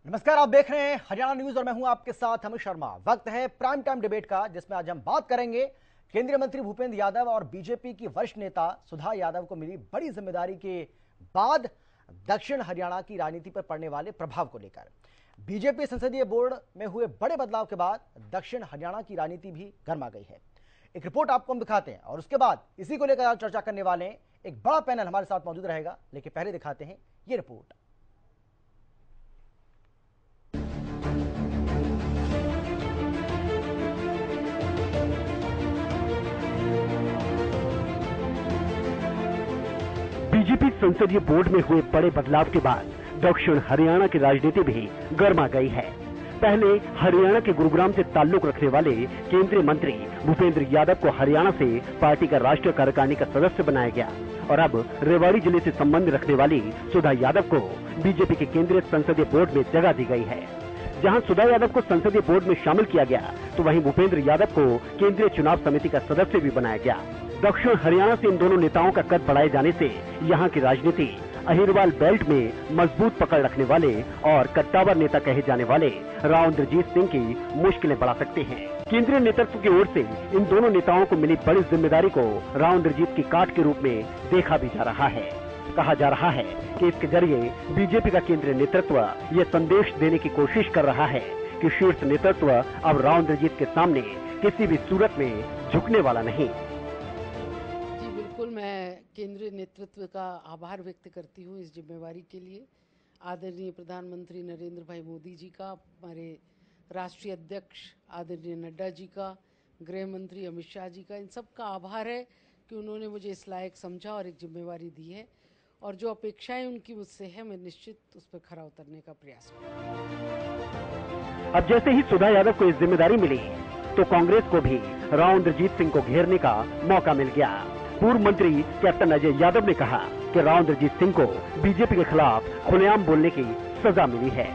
नमस्कार, आप देख रहे हैं हरियाणा न्यूज और मैं हूं आपके साथ अमित शर्मा। वक्त है प्राइम टाइम डिबेट का, जिसमें आज हम बात करेंगे केंद्रीय मंत्री भूपेंद्र यादव और बीजेपी की वरिष्ठ नेता सुधा यादव को मिली बड़ी जिम्मेदारी के बाद दक्षिण हरियाणा की राजनीति पर पड़ने वाले प्रभाव को लेकर। बीजेपी संसदीय बोर्ड में हुए बड़े बदलाव के बाद दक्षिण हरियाणा की राजनीति भी गर्मा गई है। एक रिपोर्ट आपको हम दिखाते हैं और उसके बाद इसी को लेकर आज चर्चा करने वाले हैं। एक बड़ा पैनल हमारे साथ मौजूद रहेगा, लेकिन पहले दिखाते हैं ये रिपोर्ट। बीजेपी संसदीय बोर्ड में हुए बड़े बदलाव के बाद दक्षिण हरियाणा की राजनीति भी गर्मा गई है। पहले हरियाणा के गुरुग्राम से ताल्लुक रखने वाले केंद्रीय मंत्री भूपेंद्र यादव को हरियाणा से पार्टी का राष्ट्रीय कार्यकारिणी का सदस्य बनाया गया और अब रेवाड़ी जिले से संबंध रखने वाली सुधा यादव को बीजेपी के केंद्रीय संसदीय बोर्ड में जगह दी गई है। जहां सुधा यादव को संसदीय बोर्ड में शामिल किया गया, तो वहीं भूपेंद्र यादव को केंद्रीय चुनाव समिति का सदस्य भी बनाया गया। दक्षिण हरियाणा से इन दोनों नेताओं का कद बढ़ाए जाने से यहाँ की राजनीति अहिरवाल बेल्ट में मजबूत पकड़ रखने वाले और कट्टावर नेता कहे जाने वाले राव इंद्रजीत सिंह की मुश्किलें बढ़ा सकते हैं। केंद्रीय नेतृत्व की ओर से इन दोनों नेताओं को मिली बड़ी जिम्मेदारी को राव इंद्रजीत की काट के रूप में देखा भी जा रहा है। कहा जा रहा है कि इसके जरिए बीजेपी का केंद्रीय नेतृत्व ये संदेश देने की कोशिश कर रहा है कि शीर्ष नेतृत्व अब राव इंद्रजीत के सामने किसी भी सूरत में झुकने वाला नहीं। मैं केंद्रीय नेतृत्व का आभार व्यक्त करती हूँ इस जिम्मेवारी के लिए। आदरणीय प्रधानमंत्री नरेंद्र भाई मोदी जी का, हमारे राष्ट्रीय अध्यक्ष आदरणीय नड्डा जी का, गृह मंत्री अमित शाह जी का, इन सब का आभार है कि उन्होंने मुझे इस लायक समझा और एक जिम्मेवारी दी है और जो अपेक्षाएं उनकी मुझसे है, मैं निश्चित उस पर खरा उतरने का प्रयास करूँगा। अब जैसे ही सुधा यादव को इस जिम्मेदारी मिली, तो कांग्रेस को भी राव इंद्रजीत सिंह को घेरने का मौका मिल गया। पूर्व मंत्री कैप्टन अजय यादव ने कहा कि राव इंद्रजीत सिंह को बीजेपी के खिलाफ खुलेआम बोलने की सजा मिली है।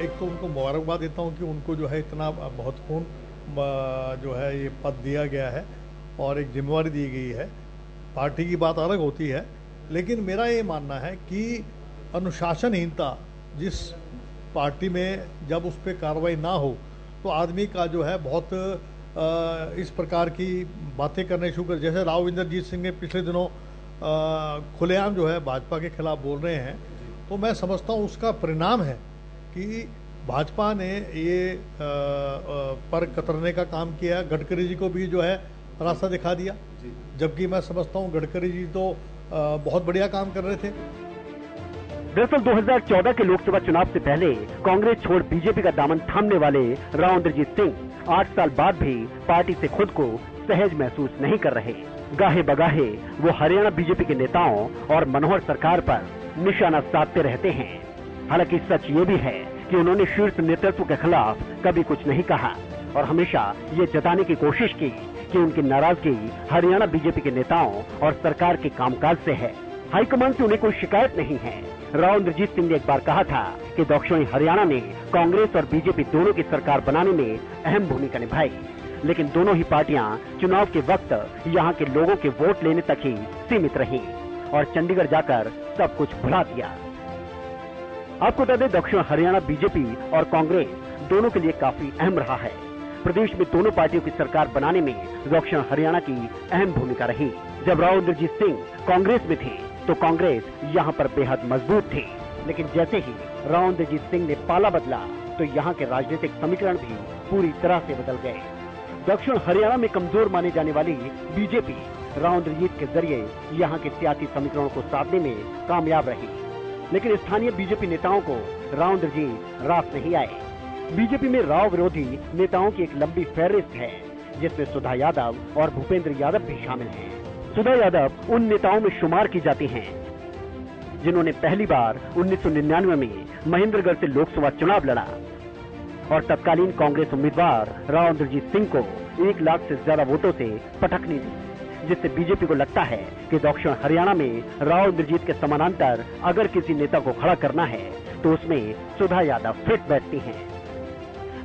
एक तो उनको मुबारकबाद देता हूं कि उनको जो है इतना महत्वपूर्ण जो है ये पद दिया गया है और एक जिम्मेवारी दी गई है। पार्टी की बात अलग होती है, लेकिन मेरा ये मानना है कि अनुशासनहीनता जिस पार्टी में जब उस पर कार्रवाई ना हो तो आदमी का जो है बहुत इस प्रकार की बातें करने शुरू कर, जैसे राव इंद्रजीत सिंह ने पिछले दिनों खुलेआम जो है भाजपा के खिलाफ बोल रहे हैं, तो मैं समझता हूं उसका परिणाम है कि भाजपा ने ये पर कतरने का काम किया। गडकरी जी को भी जो है रास्ता दिखा दिया, जबकि मैं समझता हूं गडकरी जी तो बहुत बढ़िया काम कर रहे थे। दरअसल 2014 के लोकसभा चुनाव से पहले कांग्रेस छोड़ बीजेपी का दामन थामने वाले राव इंद्रजीत सिंह 8 साल बाद भी पार्टी से खुद को सहज महसूस नहीं कर रहे। गाहे बगाहे वो हरियाणा बीजेपी के नेताओं और मनोहर सरकार पर निशाना साधते रहते हैं। हालांकि सच ये भी है कि उन्होंने शीर्ष नेतृत्व के खिलाफ कभी कुछ नहीं कहा और हमेशा ये जताने की कोशिश की कि उनकी नाराजगी हरियाणा बीजेपी के नेताओं और सरकार के कामकाज से है। हाईकमान से उन्हें कोई शिकायत नहीं है। राव इंद्रजीत सिंह ने एक बार कहा था कि दक्षिणी हरियाणा में कांग्रेस और बीजेपी दोनों की सरकार बनाने में अहम भूमिका निभाई, लेकिन दोनों ही पार्टियां चुनाव के वक्त यहां के लोगों के वोट लेने तक ही सीमित रहीं और चंडीगढ़ जाकर सब कुछ भुला दिया। आपको बता दें, दक्षिण हरियाणा बीजेपी और कांग्रेस दोनों के लिए काफी अहम रहा है। प्रदेश में दोनों पार्टियों की सरकार बनाने में दक्षिण हरियाणा की अहम भूमिका रही। जब राव इंद्रजीत सिंह कांग्रेस में थे तो कांग्रेस यहाँ पर बेहद मजबूत थी, लेकिन जैसे ही राव इंद्रजीत सिंह ने पाला बदला तो यहाँ के राजनीतिक समीकरण भी पूरी तरह से बदल गए। दक्षिण हरियाणा में कमजोर माने जाने वाली बीजेपी राव इंद्रजीत के जरिए यहाँ के सियासी समीकरणों को साधने में कामयाब रही, लेकिन स्थानीय बीजेपी नेताओं को राव इंद्रजीत रास नहीं आए। बीजेपी में राव विरोधी नेताओं की एक लंबी फहरिस्त है, जिसमें सुधा यादव और भूपेंद्र यादव भी शामिल हैं। सुधा यादव उन नेताओं में शुमार की जाती हैं जिन्होंने पहली बार 1999 में महेंद्रगढ़ से लोकसभा चुनाव लड़ा और तत्कालीन कांग्रेस उम्मीदवार राव इंद्रजीत सिंह को 1 लाख से ज्यादा वोटों से पटकनी दी, जिससे बीजेपी को लगता है कि दक्षिण हरियाणा में राव इंद्रजीत के समानांतर अगर किसी नेता को खड़ा करना है तो उसमें सुधा यादव फिट बैठती हैं।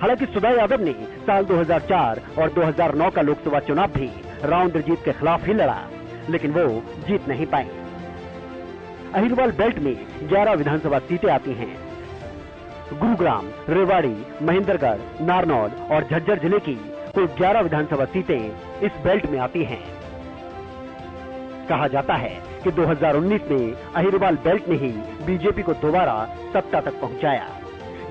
हालांकि सुधा यादव ने साल 2004 और 2009 का लोकसभा चुनाव भी राव इंद्रजीत के खिलाफ ही लड़ा, लेकिन वो जीत नहीं पाई। अहिरवाल बेल्ट में 11 विधानसभा सीटें आती हैं। गुरुग्राम, रेवाड़ी, महेंद्रगढ़, नारनौल और झज्जर जिले की कुल 11 विधानसभा सीटें इस बेल्ट में आती हैं। कहा जाता है कि 2019 में अहिरवाल बेल्ट ने ही बीजेपी को दोबारा सत्ता तक पहुंचाया।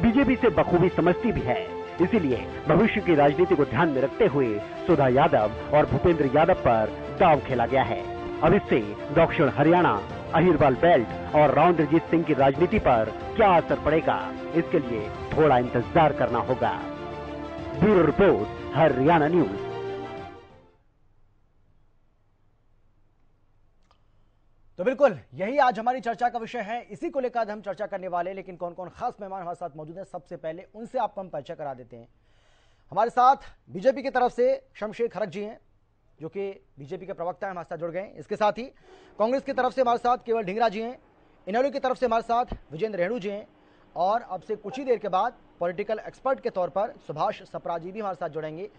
बीजेपी से बखूबी समझती भी है, इसीलिए भविष्य की राजनीति को ध्यान में रखते हुए सुधा यादव और भूपेंद्र यादव पर दांव खेला गया है। अब इससे दक्षिण हरियाणा, अहिरवाल बेल्ट और राव इंद्रजीत सिंह की राजनीति पर क्या असर पड़ेगा, इसके लिए थोड़ा इंतजार करना होगा। Bureau report, Haryana news. तो बिल्कुल यही आज हमारी चर्चा का विषय है, इसी को लेकर हम चर्चा करने वाले हैं। लेकिन कौन कौन खास मेहमान हमारे साथ मौजूद हैं, सबसे पहले उनसे आपको हम परिचय करा देते हैं। हमारे साथ बीजेपी की तरफ से शमशेर खरक जी हैं, जो कि बीजेपी के प्रवक्ता हैं, हमारे साथ जुड़ गए हैं। इसके साथ ही कांग्रेस की तरफ से हमारे साथ केवल ढींगरा जी हैं, इनेलो की तरफ से हमारे साथ विजेंद्र रेणु जी हैं, और अब से कुछ ही देर के बाद पॉलिटिकल एक्सपर्ट के तौर पर सुभाष सप्रा जी भी हमारे साथ जुड़ेंगे।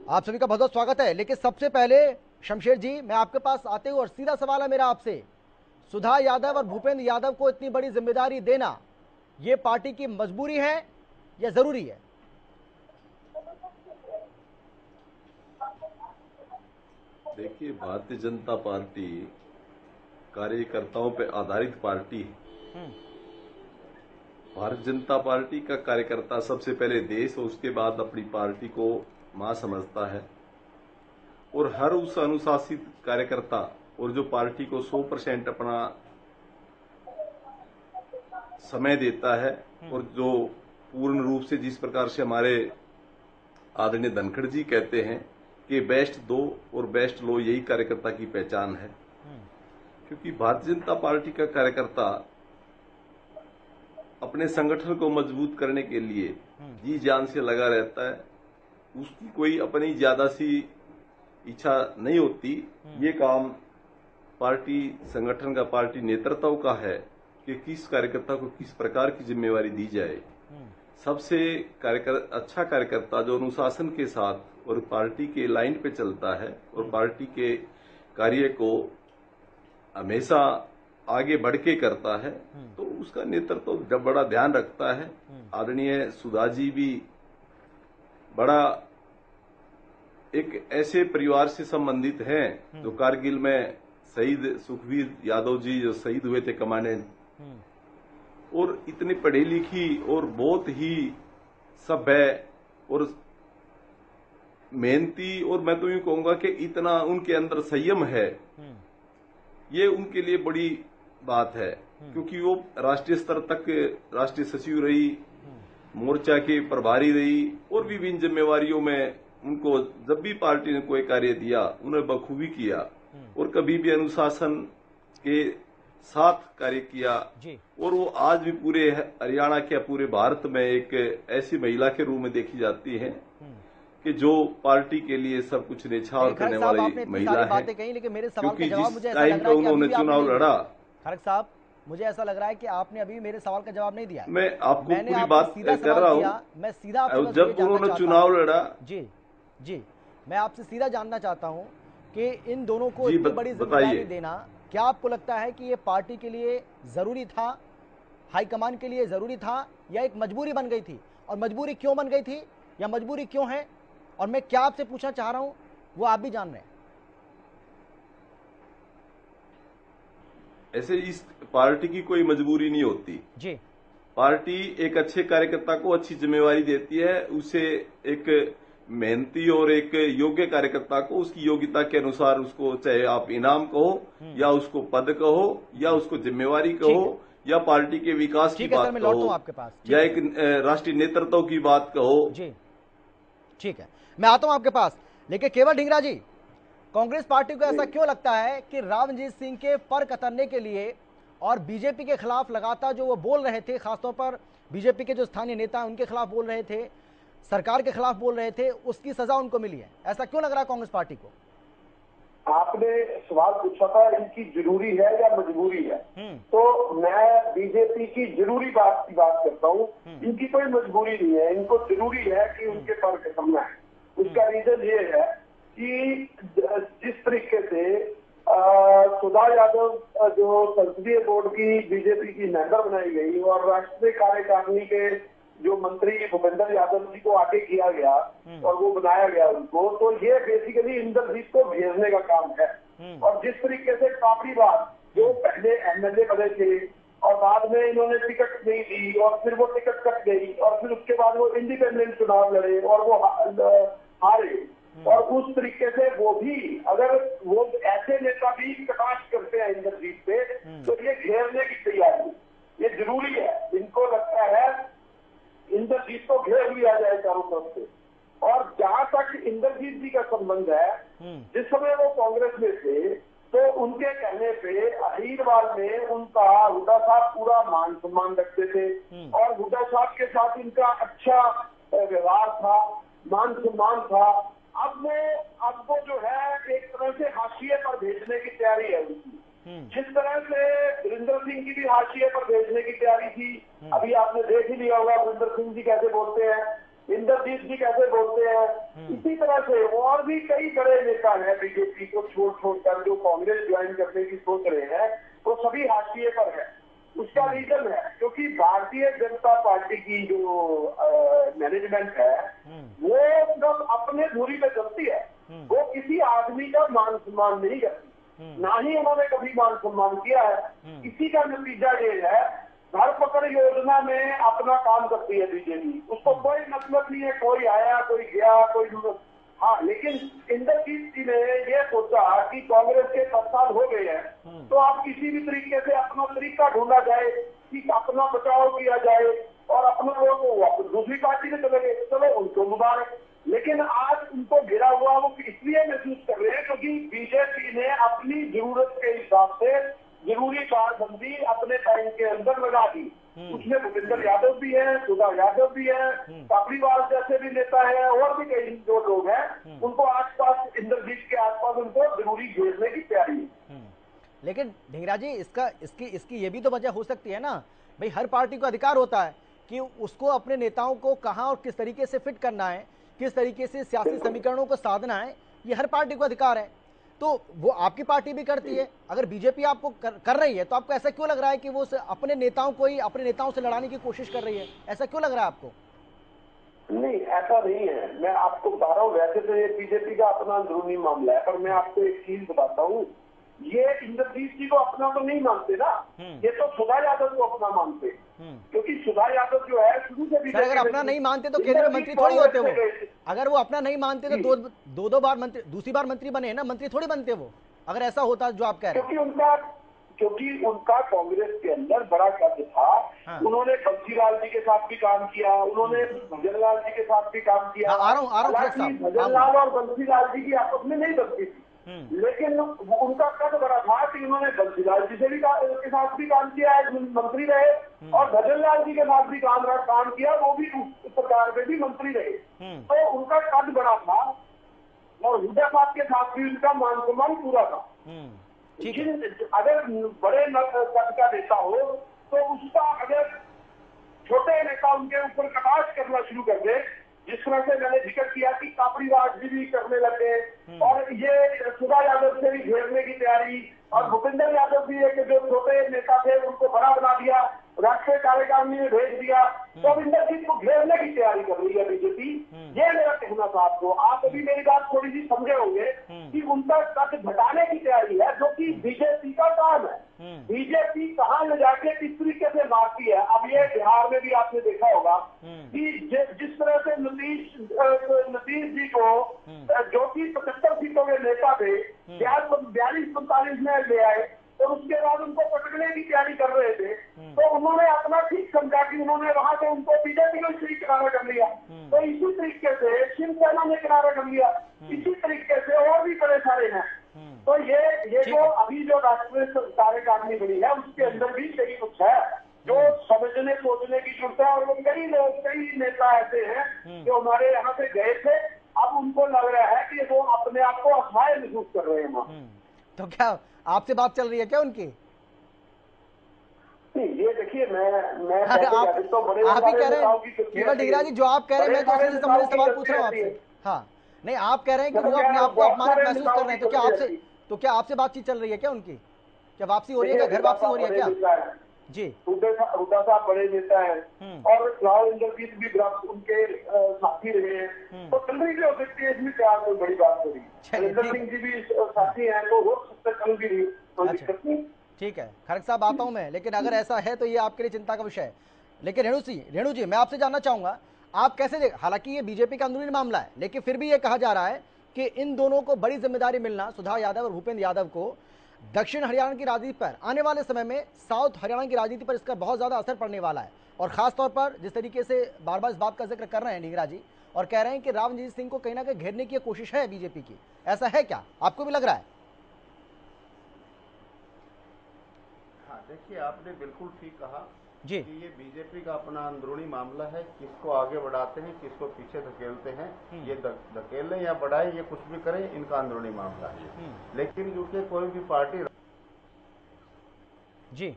आप सभी का बहुत बहुत स्वागत है। लेकिन सबसे पहले शमशेर जी, मैं आपके पास आते हूँ और सीधा सवाल है मेरा आपसे, सुधा यादव और भूपेंद्र यादव को इतनी बड़ी जिम्मेदारी देना, ये पार्टी की मजबूरी है या जरूरी है? देखिए, भारतीय जनता पार्टी कार्यकर्ताओं पर आधारित पार्टी है। भारतीय जनता पार्टी का कार्यकर्ता सबसे पहले देश और उसके बाद अपनी पार्टी को मां समझता है, और हर उस अनुशासित कार्यकर्ता और जो पार्टी को 100% अपना समय देता है, और जो पूर्ण रूप से जिस प्रकार से हमारे आदरणीय धनखड़ जी कहते हैं कि बेस्ट दो और बेस्ट लो, यही कार्यकर्ता की पहचान है। क्योंकि भारतीय जनता पार्टी का कार्यकर्ता अपने संगठन को मजबूत करने के लिए जी जान से लगा रहता है। उसकी कोई अपनी ज्यादा सी इच्छा नहीं होती। ये काम पार्टी संगठन का, पार्टी नेतृत्व का है कि किस कार्यकर्ता को किस प्रकार की जिम्मेवारी दी जाए। सबसे अच्छा कार्यकर्ता जो अनुशासन के साथ और पार्टी के लाइन पे चलता है और पार्टी के कार्य को हमेशा आगे बढ़ के करता है, तो उसका नेतृत्व जब बड़ा ध्यान रखता है। आदरणीय सुधा जी भी बड़ा एक ऐसे परिवार से संबंधित हैं जो कारगिल में शहीद सुखबीर यादव जी जो शहीद हुए थे कमांडेंट, और इतनी पढ़ी लिखी और बहुत ही सभ्य और मेहनती, और मैं तो यूं कहूंगा कि इतना उनके अंदर संयम है, ये उनके लिए बड़ी बात है। क्योंकि वो राष्ट्रीय स्तर तक राष्ट्रीय सचिव रही, मोर्चा के प्रभारी रही, और विभिन्न जिम्मेवारियों में उनको जब भी पार्टी ने कोई कार्य दिया उन्हें बखूबी किया, और कभी भी अनुशासन के साथ कार्य किया। और वो आज भी पूरे हरियाणा के पूरे भारत में एक ऐसी महिला के रूप में देखी जाती है कि जो पार्टी के लिए सब कुछ न्यौछावर करने वाली महिला है। लेकिन मेरे सवाल का जवाब मुझे टाइम पे उन्होंने चुनाव लड़ा। खरक साहब, मुझे ऐसा लग रहा है कि आपने अभी मेरे सवाल का जवाब नहीं दिया। मैं आपको पूरी बात कर रहा हूँ। मैं सीधा जब उन्होंने चुनाव लड़ा, जी मैं आपसे सीधा जानना चाहता हूँ कि इन दोनों को इतनी बड़ी जिम्मेदारी देना, क्या आपको लगता है कि ये पार्टी के लिए जरूरी था, हाईकमान के लिए जरूरी था, या एक मजबूरी बन गई थी? और मजबूरी क्यों बन गई थी या मजबूरी क्यों है, और मैं क्या आपसे पूछना चाह रहा हूं वो आप भी जान रहे हैं। ऐसे इस पार्टी की कोई मजबूरी नहीं होती जी। पार्टी एक अच्छे कार्यकर्ता को अच्छी जिम्मेवारी देती है, उसे एक मेहनती और एक योग्य कार्यकर्ता को उसकी योग्यता के अनुसार उसको, चाहे आप इनाम कहो या उसको पद कहो या उसको जिम्मेवारी कहो या पार्टी के विकास की बात कहो आपके पास, या एक राष्ट्रीय नेतृत्व की बात कहो। जी ठीक है, मैं आता हूं आपके पास। लेकिन केवल ढींगरा जी, कांग्रेस पार्टी को ऐसा क्यों लगता है कि राव इंद्रजीत सिंह के पर कतरने के लिए और बीजेपी के खिलाफ लगातार जो वो बोल रहे थे, खासतौर पर बीजेपी के जो स्थानीय नेता हैं उनके खिलाफ बोल रहे थे, सरकार के खिलाफ बोल रहे थे, उसकी सजा उनको मिली है? ऐसा क्यों लग रहा है कांग्रेस पार्टी को? आपने सवाल पूछा था इनकी जरूरी है या मजबूरी है, तो मैं बीजेपी की जरूरी बात की बात करता हूँ। इनकी कोई मजबूरी नहीं है, इनको जरूरी है कि उनके पर कसमना है। उसका रीजन ये है कि जिस तरीके से सुधा यादव जो संसदीय बोर्ड की बीजेपी की मेंबर बनाई गई और राष्ट्रीय कार्यकारिणी के जो मंत्री भूपेंद्र यादव जी को आगे किया गया और वो बनाया गया उनको, तो ये बेसिकली इंद्रजीत को भेजने का काम है। और जिस तरीके से काफी बार जो पहले एमएलए बने थे और बाद में इन्होंने टिकट नहीं दी और फिर वो टिकट कट गई और फिर उसके बाद वो इंडिपेंडेंट चुनाव लड़े और वो हारे, और उस तरीके से वो भी अगर वो ऐसे नेता भी कटाक्ष करते हैं इंद्रजीत पे, तो ये घेरने की तैयारी ये जरूरी है। इनको लगता है इंद्रजीत को घेर लिया जाए चारों तरफ से। और जहां तक इंद्रजीत जी का संबंध है, जिस समय वो कांग्रेस में थे तो उनके कहने पे अहीरवाल में उनका हुड्डा साहब पूरा मान सम्मान रखते थे और हुड्डा साहब के साथ इनका अच्छा व्यवहार था, मान सम्मान था। अब वो जो है एक तरह से हाशिए पर भेजने की तैयारी है उनकी। जिस तरह से वीरेंद्र सिंह की भी हाशिए पर भेजने की तैयारी थी, अभी आपने देख ही लिया होगा वीरेंद्र सिंह जी कैसे बोलते हैं, इंद्रजीत जी कैसे बोलते हैं। इसी तरह से और भी कई बड़े नेता हैं बीजेपी को छोड़कर जो कांग्रेस ज्वाइन करने की सोच रहे हैं, वो सभी हाशिए पर है। उसका रीजन है क्योंकि भारतीय जनता पार्टी की जो मैनेजमेंट है वो एकदम अपने धुरी पे चलती है। वो किसी आदमी का मान सम्मान नहीं करती, ना ही उन्होंने कभी मान सम्मान किया है। इसी का नतीजा ये है, घर पकड़ योजना में अपना काम करती है बीजेपी, उसको कोई मतलब नहीं है कोई आया कोई गया कोई। हाँ, लेकिन इंद्रजीत जी ने ये सोचा कि कांग्रेस के 10 साल हो गए हैं तो आप किसी भी तरीके से अपना तरीका ढूंढा जाए कि अपना बचाव किया जाए और अपना लोग दूसरी पार्टी में चले गए, चलो उनको मुबारक। लेकिन आज उनको घिरा हुआ वो इसलिए महसूस कर रहे हैं क्योंकि बीजेपी ने अपनी जरूरत के हिसाब से जरूरी कारबंदी अपने टाइम के अंदर लगा दी। उसमें भूपेंद्र यादव भी है, सुधा यादव भी है, काफलीवाल जैसे भी नेता है और भी कई जो लोग हैं, उनको आसपास इंद्रजीत के आसपास उनको जरूरी घेरने की तैयारी है। लेकिन ढींगरा जी इसकी ये भी तो वजह हो सकती है ना भाई, हर पार्टी को अधिकार होता है कि उसको अपने नेताओं को कहां और किस तरीके से फिट करना है, किस तरीके से सियासी समीकरणों को साधना है, ये हर पार्टी को अधिकार है। तो वो आपकी पार्टी भी करती है। अगर बीजेपी आपको कर रही है तो आपको ऐसा क्यों लग रहा है कि वो अपने नेताओं को ही अपने नेताओं से लड़ाने की कोशिश कर रही है? ऐसा क्यों लग रहा है आपको? नहीं, ऐसा नहीं है। मैं आपको बता रहा हूँ, वैसे तो ये बीजेपी का अपना अंदरूनी मामला है, पर मैं आपको एक चीज बताता हूँ, ये इंद्रजीत जी को अपना तो नहीं मानते ना, ये तो सुधा यादव को अपना मानते, क्योंकि सुधा यादव जो है शुरू से भी अगर अपना नहीं मानते तो केंद्रीय मंत्री थोड़ी होते वो। अगर वो अपना नहीं मानते तो दो बार मंत्री, दूसरी बार मंत्री बने ना, मंत्री थोड़ी बनते वो, अगर ऐसा होता जो आप कह रहे हैं। क्योंकि उनका कांग्रेस के अंदर बड़ा कद था। हाँ। उन्होंने बंसीलाल जी के साथ भी काम किया, उन्होंने भजनलाल जी के साथ भी काम किया। भजनलाल और बंसीलाल जी की आपस में नहीं बनती थी, लेकिन उनका कद बड़ा था कि उन्होंने बंसीलाल जी से भी के साथ भी काम किया, मंत्री रहे, और भजनलाल जी के साथ भी काम किया, वो भी सरकार में भी मंत्री रहे। तो उनका कद बड़ा था और हुड्डा साहब के साथ भी उनका मान सम्मान पूरा था। अगर बड़े कद का नेता हो तो उसका अगर छोटे नेता उनके ऊपर कटाक्ष करना शुरू कर दे, जिस तरह से मैंने जिक्र किया कि कापड़ीवाज भी करने लगे और ये सुधा यादव से भी घेरने की तैयारी, और भूपेंद्र यादव भी एक जो छोटे नेता थे उनको बड़ा बना दिया, राष्ट्रीय कार्यकारिणी में भेज दिया, तो अब इंद्रजीत को घेरने की तैयारी कर रही है बीजेपी। ये मेरा कहना था आपको। आप अभी मेरी बात थोड़ी सी समझे होंगे कि उनका कद घटाने की तैयारी है, जो कि बीजेपी का काम है। बीजेपी कहाँ ले जाके किस तरीके से मारती है। अब ये बिहार में भी आपने देखा होगा कि जिस तरह से नीतीश जी को जो कि 75 सीटों के नेता थे 42-45 में ले आए और उसके बाद उनको पकड़ने की तैयारी कर रहे थे, तो उन्होंने अपना ठीक समझा कि उन्होंने वहां से उनको बीजेपी को इसलिए किनारा कर लिया। तो इसी तरीके से शिवसेना ने किनारा कर लिया, इसी तरीके से और भी बड़े सारे हैं। तो ये जो अभी जो राष्ट्रीय कार्यकारिणी बनी है उसके अंदर भी कई कुछ है जो समझने सोचने की जरूरत है। और वो कई नेता ऐसे हैं जो हमारे यहाँ से गए थे, अब उनको लग रहा है कि वो अपने आप को असहाय महसूस कर रहे हैं। तो क्या आपसे बात चल रही है क्या उनकी? ये देखिए, मैं आप ही कह रहे हैं केवल ढींगरा जी, जो आप कह रहे हैं, मैं तो उससे संबंधित सवाल पूछ रहा हूँ आपसे। हाँ, नहीं, आप कह रहे हैं कि वो अपने आप को अपमानित महसूस कर रहे हैं, तो क्या आपसे बातचीत चल रही है क्या उनकी? क्या वापसी हो रही है, क्या घर वापसी हो रही है क्या? जी, हुड्डा साहब बड़े नेता है और राव इंद्रजीत भी उनके साथी रहे हैं, तो कल भी हो सकती है, इसमें क्या कोई बड़ी बात नहीं। नरेंद्र सिंह जी भी साथी हैं, तो हो सकता है कल भी नहीं, कोई दिक्कत नहीं। ठीक है खड़ग साहब, आता हूं मैं, लेकिन अगर ऐसा है तो ये आपके लिए चिंता का विषय है। लेकिन रेणु जी मैं आपसे जानना चाहूंगा, आप कैसे देख, हालांकि ये बीजेपी का अंदरूनी मामला है, लेकिन फिर भी ये कहा जा रहा है कि इन दोनों को बड़ी जिम्मेदारी मिलना, सुधा यादव और भूपेंद्र यादव को, दक्षिण हरियाणा की राजनीति पर आने वाले समय में साउथ हरियाणा की राजनीति पर इसका बहुत ज्यादा असर पड़ने वाला है। और खासतौर पर जिस तरीके से बार बार इस बात का जिक्र कर रहे हैं ढींगरा जी, और कह रहे हैं कि राव इंद्रजीत सिंह को कहीं ना कहीं घेरने की कोशिश है बीजेपी की, ऐसा है क्या, आपको भी लग रहा है? हाँ, देखिए आपने बिल्कुल ठीक कहा जी, कि ये बीजेपी का अपना अंदरूनी मामला है, किसको आगे बढ़ाते हैं, किसको पीछे धकेलते हैं, ये धकेलें या बढ़ाएं, ये कुछ भी करें, इनका अंदरूनी मामला है। लेकिन क्योंकि कोई भी पार्टी जी,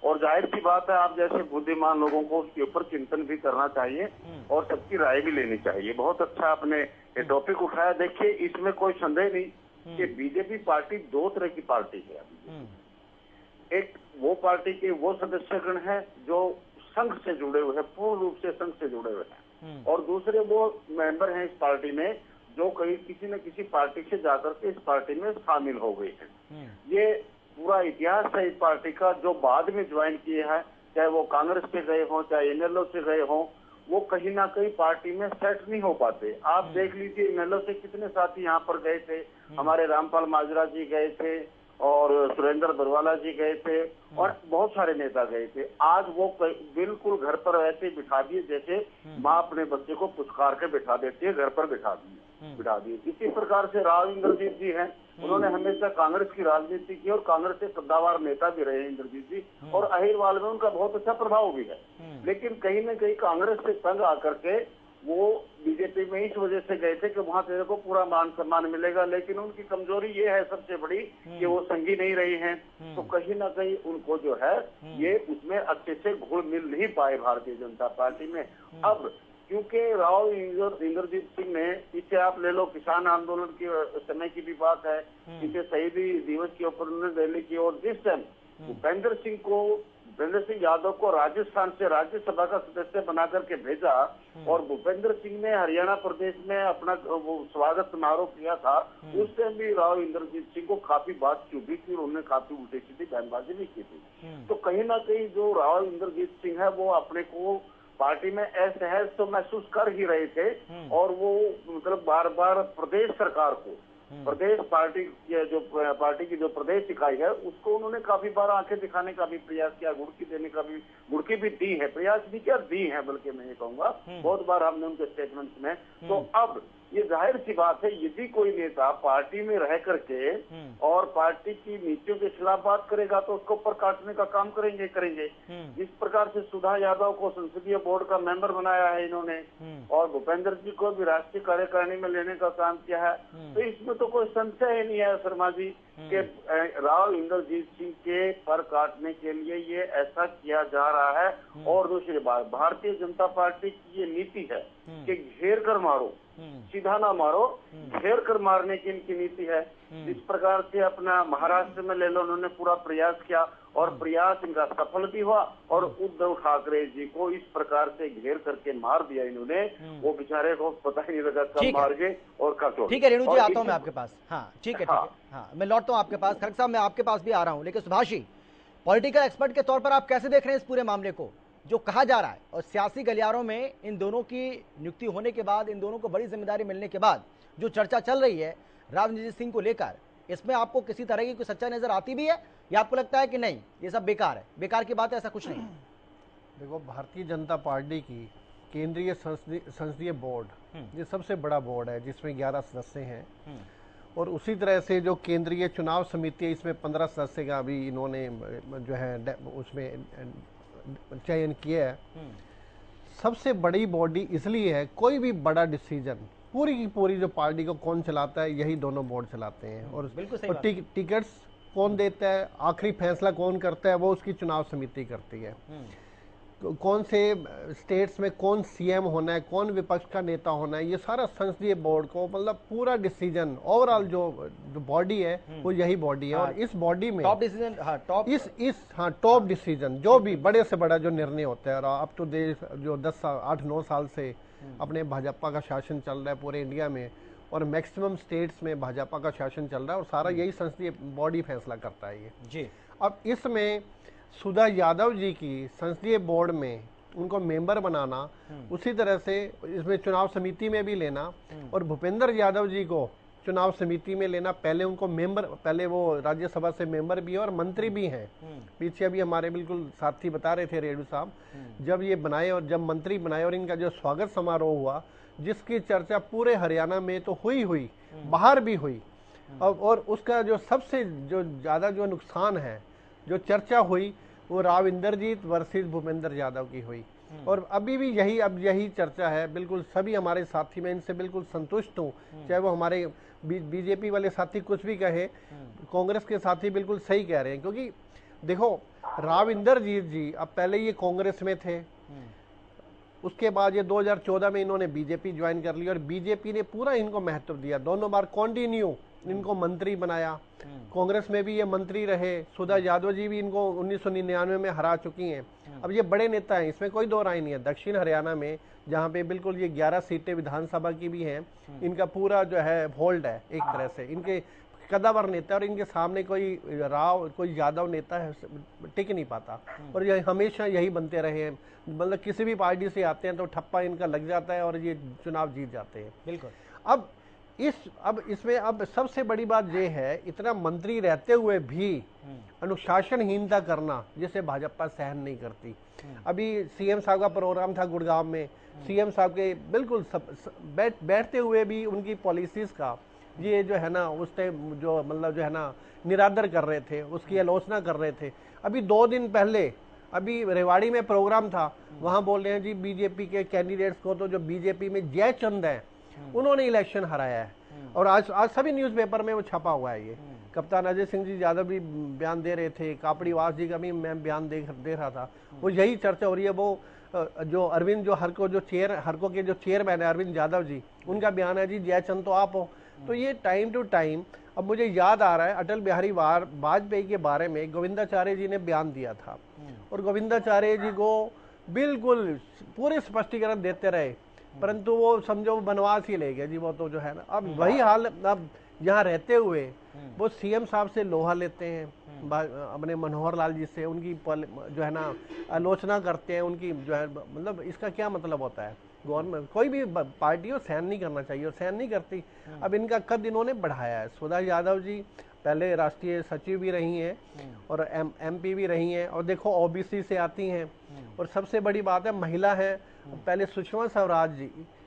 और जाहिर सी बात है, आप जैसे बुद्धिमान लोगों को उसके ऊपर चिंतन भी करना चाहिए और सबकी राय भी लेनी चाहिए। बहुत अच्छा आपने ये टॉपिक उठाया। देखिए, इसमें कोई संदेह नहीं कि बीजेपी पार्टी दो तरह की पार्टी है। एक वो पार्टी के वो सदस्यगण हैं जो संघ से जुड़े हुए हैं, पूर्ण रूप से संघ से जुड़े हुए हैं, और दूसरे वो मेंबर हैं इस पार्टी में जो कहीं किसी न किसी पार्टी से जाकर के इस पार्टी में शामिल हो गए हैं। ये पूरा इतिहास है इस पार्टी का। जो बाद में ज्वाइन किए हैं, चाहे वो कांग्रेस से गए हों, चाहे इनेलो से गए हों, वो कहीं ना कहीं पार्टी में सेट नहीं हो पाते। आप देख लीजिए, इनेलो से कितने साथी यहाँ पर गए थे, हमारे रामपाल माजरा जी गए थे और सुरेंद्र बरवाला जी गए थे और बहुत सारे नेता गए थे। आज वो बिल्कुल घर पर ऐसे बिठा दिए जैसे माँ अपने बच्चे को पुचकार के बिठा देती है, घर पर बिठा दिए। इसी प्रकार से राव इंद्रजीत जी हैं, उन्होंने हमेशा कांग्रेस की राजनीति की और कांग्रेस के कद्दावर नेता भी रहे इंद्रजीत जी, और अहिरवाल में उनका बहुत अच्छा प्रभाव भी है। लेकिन कहीं न कहीं कांग्रेस से तंग आकर के वो बीजेपी में इस वजह से गए थे कि वहां तेरे को पूरा मान सम्मान मिलेगा, लेकिन उनकी कमजोरी ये है सबसे बड़ी कि वो संगी नहीं रही हैं, तो कहीं ना कहीं उनको जो है ये उसमें अच्छे से घुल मिल नहीं पाए भारतीय जनता पार्टी में। अब क्योंकि राव इंद्रजीत सिंह ने, इसे आप ले लो किसान आंदोलन के समय की भी बात है, इसे शहीदी दिवस के ऊपर उन्होंने रैली की, और जिस टाइम भूपेंद्र सिंह यादव को राजस्थान से राज्यसभा का सदस्य बना करके भेजा और भूपेंद्र सिंह ने हरियाणा प्रदेश में अपना वो स्वागत समारोह किया था, उस टाइम भी राव इंद्रजीत सिंह को काफी बात चुभी थी और उन्होंने काफी उल्टी सीधी बयानबाजी भी की थी। तो कहीं ना कहीं जो राव इंद्रजीत सिंह है वो अपने को पार्टी में असहज तो महसूस कर ही रहे थे, और वो मतलब बार बार प्रदेश सरकार को, प्रदेश पार्टी की जो प्रदेश इकाई है उसको उन्होंने काफी बार आंखें दिखाने का भी प्रयास किया, गुड़की भी दी है, प्रयास भी क्या दी है बल्कि मैं ये कहूंगा, बहुत बार हमने उनके स्टेटमेंट्स में। तो अब ये जाहिर सी बात है, यदि कोई नेता पार्टी में रह करके और पार्टी की नीतियों के खिलाफ बात करेगा तो उसको ऊपर काटने का काम करेंगे। जिस प्रकार से सुधा यादव को संसदीय बोर्ड का मेंबर बनाया है इन्होंने, और भूपेंद्र जी को भी राष्ट्रीय कार्यकारिणी में लेने का काम किया है, तो इसमें तो कोई संशय ही नहीं है शर्मा जी कि राव इंद्रजीत सिंह के पर काटने के लिए ये ऐसा किया जा रहा है। और दूसरी बात, भारतीय जनता पार्टी की ये नीति है कि घेर कर मारो, सीधा ना मारो, घेर कर मारने की इनकी नीति है। जिस प्रकार से अपना महाराष्ट्र में ले लो, उन्होंने पूरा प्रयास किया और प्रयास इनका सफल भी हुआ, और उद्धव ठाकरे जी को इस प्रकार से घेर करके मार दिया इन्होंने, वो बेचारे को पता ही नहीं लगा कब मार गए और कब छोड़। ठीक है रेणु जी, आता हूं मैं आपके पास। हाँ ठीक है, हाँ मैं लौटता हूं आपके पास। खड़ग साहब मैं आपके पास भी आ रहा हूं, लेकिन सुभाष जी, पॉलिटिकल एक्सपर्ट के तौर पर आप कैसे देख रहे हैं इस पूरे मामले को, जो कहा जा रहा है, और सियासी गलियारों में इन दोनों की नियुक्ति होने के बाद, इन दोनों को बड़ी जिम्मेदारी मिलने के बाद जो चर्चा चल रही है राव इंद्रजीत सिंह को लेकर, इसमें आपको किसी तरह की कोई सच्चाई नजर आती भी है, या आपको लगता है कि नहीं ये सब बेकार है, बेकार की बात है, ऐसा कुछ नहीं? देखो, भारतीय जनता पार्टी की केंद्रीय संसदीय बोर्ड ये सबसे बड़ा बोर्ड है जिसमें 11 सदस्य हैं, और उसी तरह से जो केंद्रीय चुनाव समिति है इसमें 15 सदस्य का भी इन्होंने जो है उसमें चयन किया है। सबसे बड़ी बॉडी इसलिए है, कोई भी बड़ा डिसीजन पूरी की पूरी जो पार्टी को कौन चलाता है, यही दोनों बोर्ड चलाते हैं, और टिकट्स कौन देता है, आखिरी फैसला कौन करता है, वो उसकी चुनाव समिति करती है। कौन से स्टेट्स में कौन सीएम होना है, कौन विपक्ष का नेता होना है, ये सारा संसदीय बोर्ड को मतलब पूरा डिसीजन ओवरऑल जो बॉडी है वो यही बॉडी है। और इस बॉडी में टॉप डिसीजन, टॉप डिसीजन जो भी बड़े से बड़ा जो निर्णय होता है, और अप टू डेट जो 8-9 साल से अपने भाजपा का शासन चल रहा है पूरे इंडिया में, और मैक्सिमम स्टेट्स में भाजपा का शासन चल रहा है, और सारा यही संसदीय बॉडी फैसला करता है ये जी। अब इसमें सुधा यादव जी की संसदीय बोर्ड में उनको मेंबर बनाना, उसी तरह से इसमें चुनाव समिति में भी लेना, और भूपेंद्र यादव जी को चुनाव समिति में लेना। पहले उनको मेंबर, पहले वो राज्यसभा से मेंबर भी है और मंत्री भी हैं। पीछे अभी हमारे बिल्कुल साथी बता रहे थे रेडू साहब, जब ये बनाए और जब मंत्री बनाए और इनका जो स्वागत समारोह हुआ, जिसकी चर्चा पूरे हरियाणा में तो हुई बाहर भी हुई, और उसका जो सबसे जो ज्यादा जो नुकसान है, जो चर्चा हुई, वो राव इंद्रजीत वर्सेस भूपेंद्र यादव की हुई। और अभी भी यही चर्चा है। बिल्कुल सभी हमारे साथी, मैं इनसे बिल्कुल संतुष्ट हूँ, चाहे वो हमारे बीजेपी वाले साथी कुछ भी कहे, कांग्रेस के साथी बिल्कुल सही कह रहे हैं। क्योंकि देखो, राव इंद्रजीत जी अब पहले ये कांग्रेस में थे, उसके बाद ये 2014 में इन्होंने बीजेपी ज्वाइन कर ली, और बीजेपी ने पूरा इनको महत्व दिया, दोनों बार कॉन्टिन्यू इनको मंत्री बनाया। कांग्रेस में भी ये मंत्री रहे। सुधा यादव जी भी इनको 1999 में हरा चुकी हैं। अब ये बड़े नेता हैं, इसमें कोई दो राय नहीं है। दक्षिण हरियाणा में जहाँ पे बिल्कुल ये 11 सीटें विधानसभा की भी हैं, इनका पूरा जो है होल्ड है एक तरह से, इनके कदावर नेता, और इनके सामने कोई राव, कोई यादव नेता है टिक नहीं पाता, और ये हमेशा यही बनते रहे हैं। मतलब किसी भी पार्टी से आते हैं तो ठप्पा इनका लग जाता है और ये चुनाव जीत जाते हैं। बिल्कुल। अब इसमें अब सबसे बड़ी बात ये है, इतना मंत्री रहते हुए भी अनुशासनहीनता करना, जिसे भाजपा सहन नहीं करती। अभी सीएम साहब का प्रोग्राम था गुड़गांव में, सीएम साहब के बिल्कुल बैठते हुए भी उनकी पॉलिसीज का ये जो है ना, उस टाइम जो मतलब जो है ना निरादर कर रहे थे, उसकी आलोचना कर रहे थे। अभी 2 दिन पहले अभी रेवाड़ी में प्रोग्राम था, वहां बोल रहे हैं जी बीजेपी के कैंडिडेट्स को, तो जो बीजेपी में जयचंद है उन्होंने इलेक्शन हराया है, और आज सभी न्यूज़पेपर में वो छपा हुआ है। ये कप्तान अजय सिंह जी यादव भी बयान दे रहे थे, कापड़ीवास जी का भी मैं बयान दे रहा था, वो यही चर्चा हो रही है। वो जो अरविंद जो हरको के जो चेयरमैन है अरविंद यादव जी, उनका बयान है जी जयचंद तो आप हो। तो ये टाइम टू टाइम, अब मुझे याद आ रहा है अटल बिहारी वाजपेयी के बारे में गोविंदाचार्य जी ने बयान दिया था, और गोविंदाचार्य जी को बिल्कुल पूरे स्पष्टीकरण देते रहे, परंतु वो समझो बनवास ही ले गए जी, वो तो जो है ना। अब वही हाल अब यहाँ रहते हुए वो सीएम साहब से लोहा लेते हैं, अपने मनोहर लाल जी से उनकी जो है ना आलोचना करते हैं उनकी, जो है मतलब इसका क्या मतलब होता है। गवर्नमेंट कोई भी पार्टी हो सहन नहीं करना चाहिए, और सहन नहीं करती। अब इनका कद इन्होंने बढ़ाया है। सुधा यादव जी पहले राष्ट्रीय सचिव भी रही हैं और एमपी भी रही हैं, और देखो ओबीसी से आती हैं, और सबसे बड़ी बात है महिला है। पहले सुषमा स्वराज जी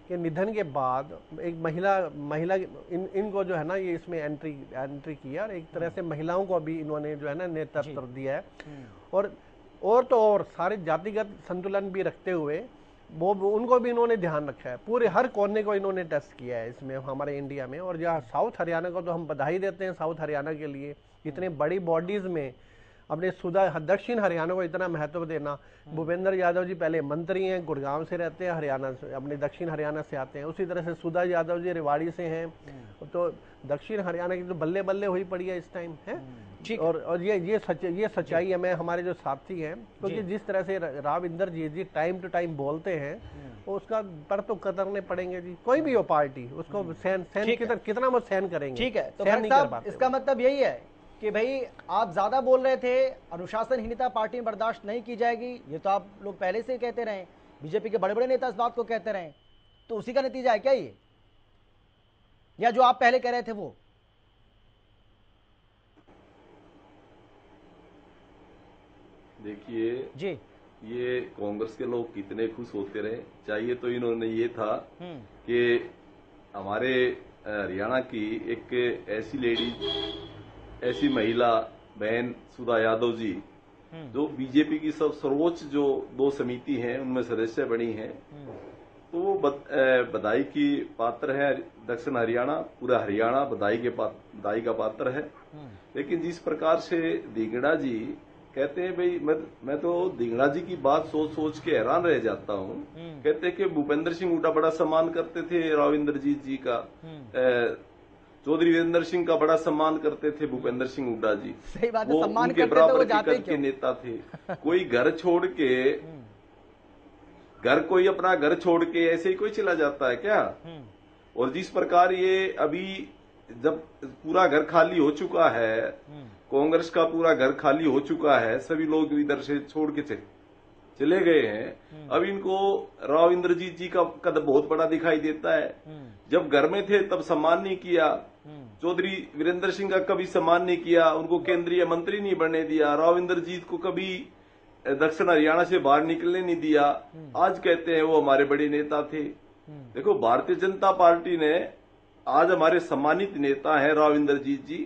के निधन के बाद एक महिला इनको जो है ना ये इसमें एंट्री किया, और एक तरह से महिलाओं को भी इन्होंने जो है ना नेतृत्व दिया है, और सारे जातिगत संतुलन भी रखते हुए वो उनको भी इन्होंने ध्यान रखा है। पूरे हर कोने को इन्होंने टच किया है इसमें हमारे इंडिया में। और जहाँ साउथ हरियाणा को तो हम बधाई देते हैं, साउथ हरियाणा के लिए इतने बड़ी बॉडीज में अपने दक्षिण हरियाणा को इतना महत्व देना। भूपेंद्र यादव जी पहले मंत्री हैं, गुड़गांव से रहते हैं, हरियाणा से, अपने दक्षिण हरियाणा से आते हैं। उसी तरह से सुधा यादव जी रेवाड़ी से हैं, तो दक्षिण हरियाणा की तो बल्ले बल्ले हुई पड़ी है इस टाइम है। और ये सच्चाई है। मैं हमारे जो साथी हैं, क्योंकि जिस तरह से राव इंद्रजीत जी टाइम टू टाइम बोलते हैं, उसका पर तो कतरने पड़ेंगे जी। कोई भी हो पार्टी, उसको सहन कितना वो सहन करेंगे। ठीक है, तो साहब इसका मतलब यही है कि भाई आप ज्यादा बोल रहे थे, अनुशासनहीनता पार्टी में बर्दाश्त नहीं की जाएगी, ये तो आप लोग पहले से कहते रहे, बीजेपी के बड़े बड़े नेता इस बात को कहते रहे, तो उसी का नतीजा है क्या ये, या जो आप पहले कह रहे थे वो? देखिए जी, ये कांग्रेस के लोग कितने खुश होते रहे। चाहिए तो इन्होंने ये था कि हमारे हरियाणा की एक ऐसी लेडी, ऐसी महिला बहन सुधा यादव जी, जो बीजेपी की सर्वोच्च जो 2 समिति हैं उनमें सदस्य बनी हैं, तो वो बधाई की पात्र है। दक्षिण हरियाणा, पूरा हरियाणा बधाई का पात्र है। लेकिन जिस प्रकार से दीगड़ा जी कहते हैं भाई, मैं तो ढींगरा जी की बात सोच सोच के हैरान रह जाता हूँ। कहते हैं कि भूपेंद्र सिंह हुड्डा बड़ा सम्मान करते थे राव इंद्रजीत जी का, चौधरी वीरेंद्र सिंह का बड़ा सम्मान करते थे भूपेंद्र सिंह हुड्डा जी। सही बात है, वो सम्मान उनके करते बराबर थे, के कद के नेता थे। कोई घर छोड़ के कोई अपना घर छोड़ के ऐसे ही कोई चला जाता है क्या? और जिस प्रकार ये अभी जब पूरा घर खाली हो चुका है, कांग्रेस का पूरा घर खाली हो चुका है, सभी लोग इधर से छोड़ के चले गए हैं। अब इनको राव इंद्रजीत जी का कद बहुत बड़ा दिखाई देता है। जब घर में थे तब सम्मान नहीं किया, चौधरी वीरेंद्र सिंह का कभी सम्मान नहीं किया, उनको केंद्रीय मंत्री नहीं बनने दिया, राव इंद्रजीत को कभी दक्षिण हरियाणा से बाहर निकलने नहीं दिया। आज कहते हैं वो हमारे बड़े नेता थे। देखो, भारतीय जनता पार्टी ने आज हमारे सम्मानित नेता हैं राव इंद्रजीत जी,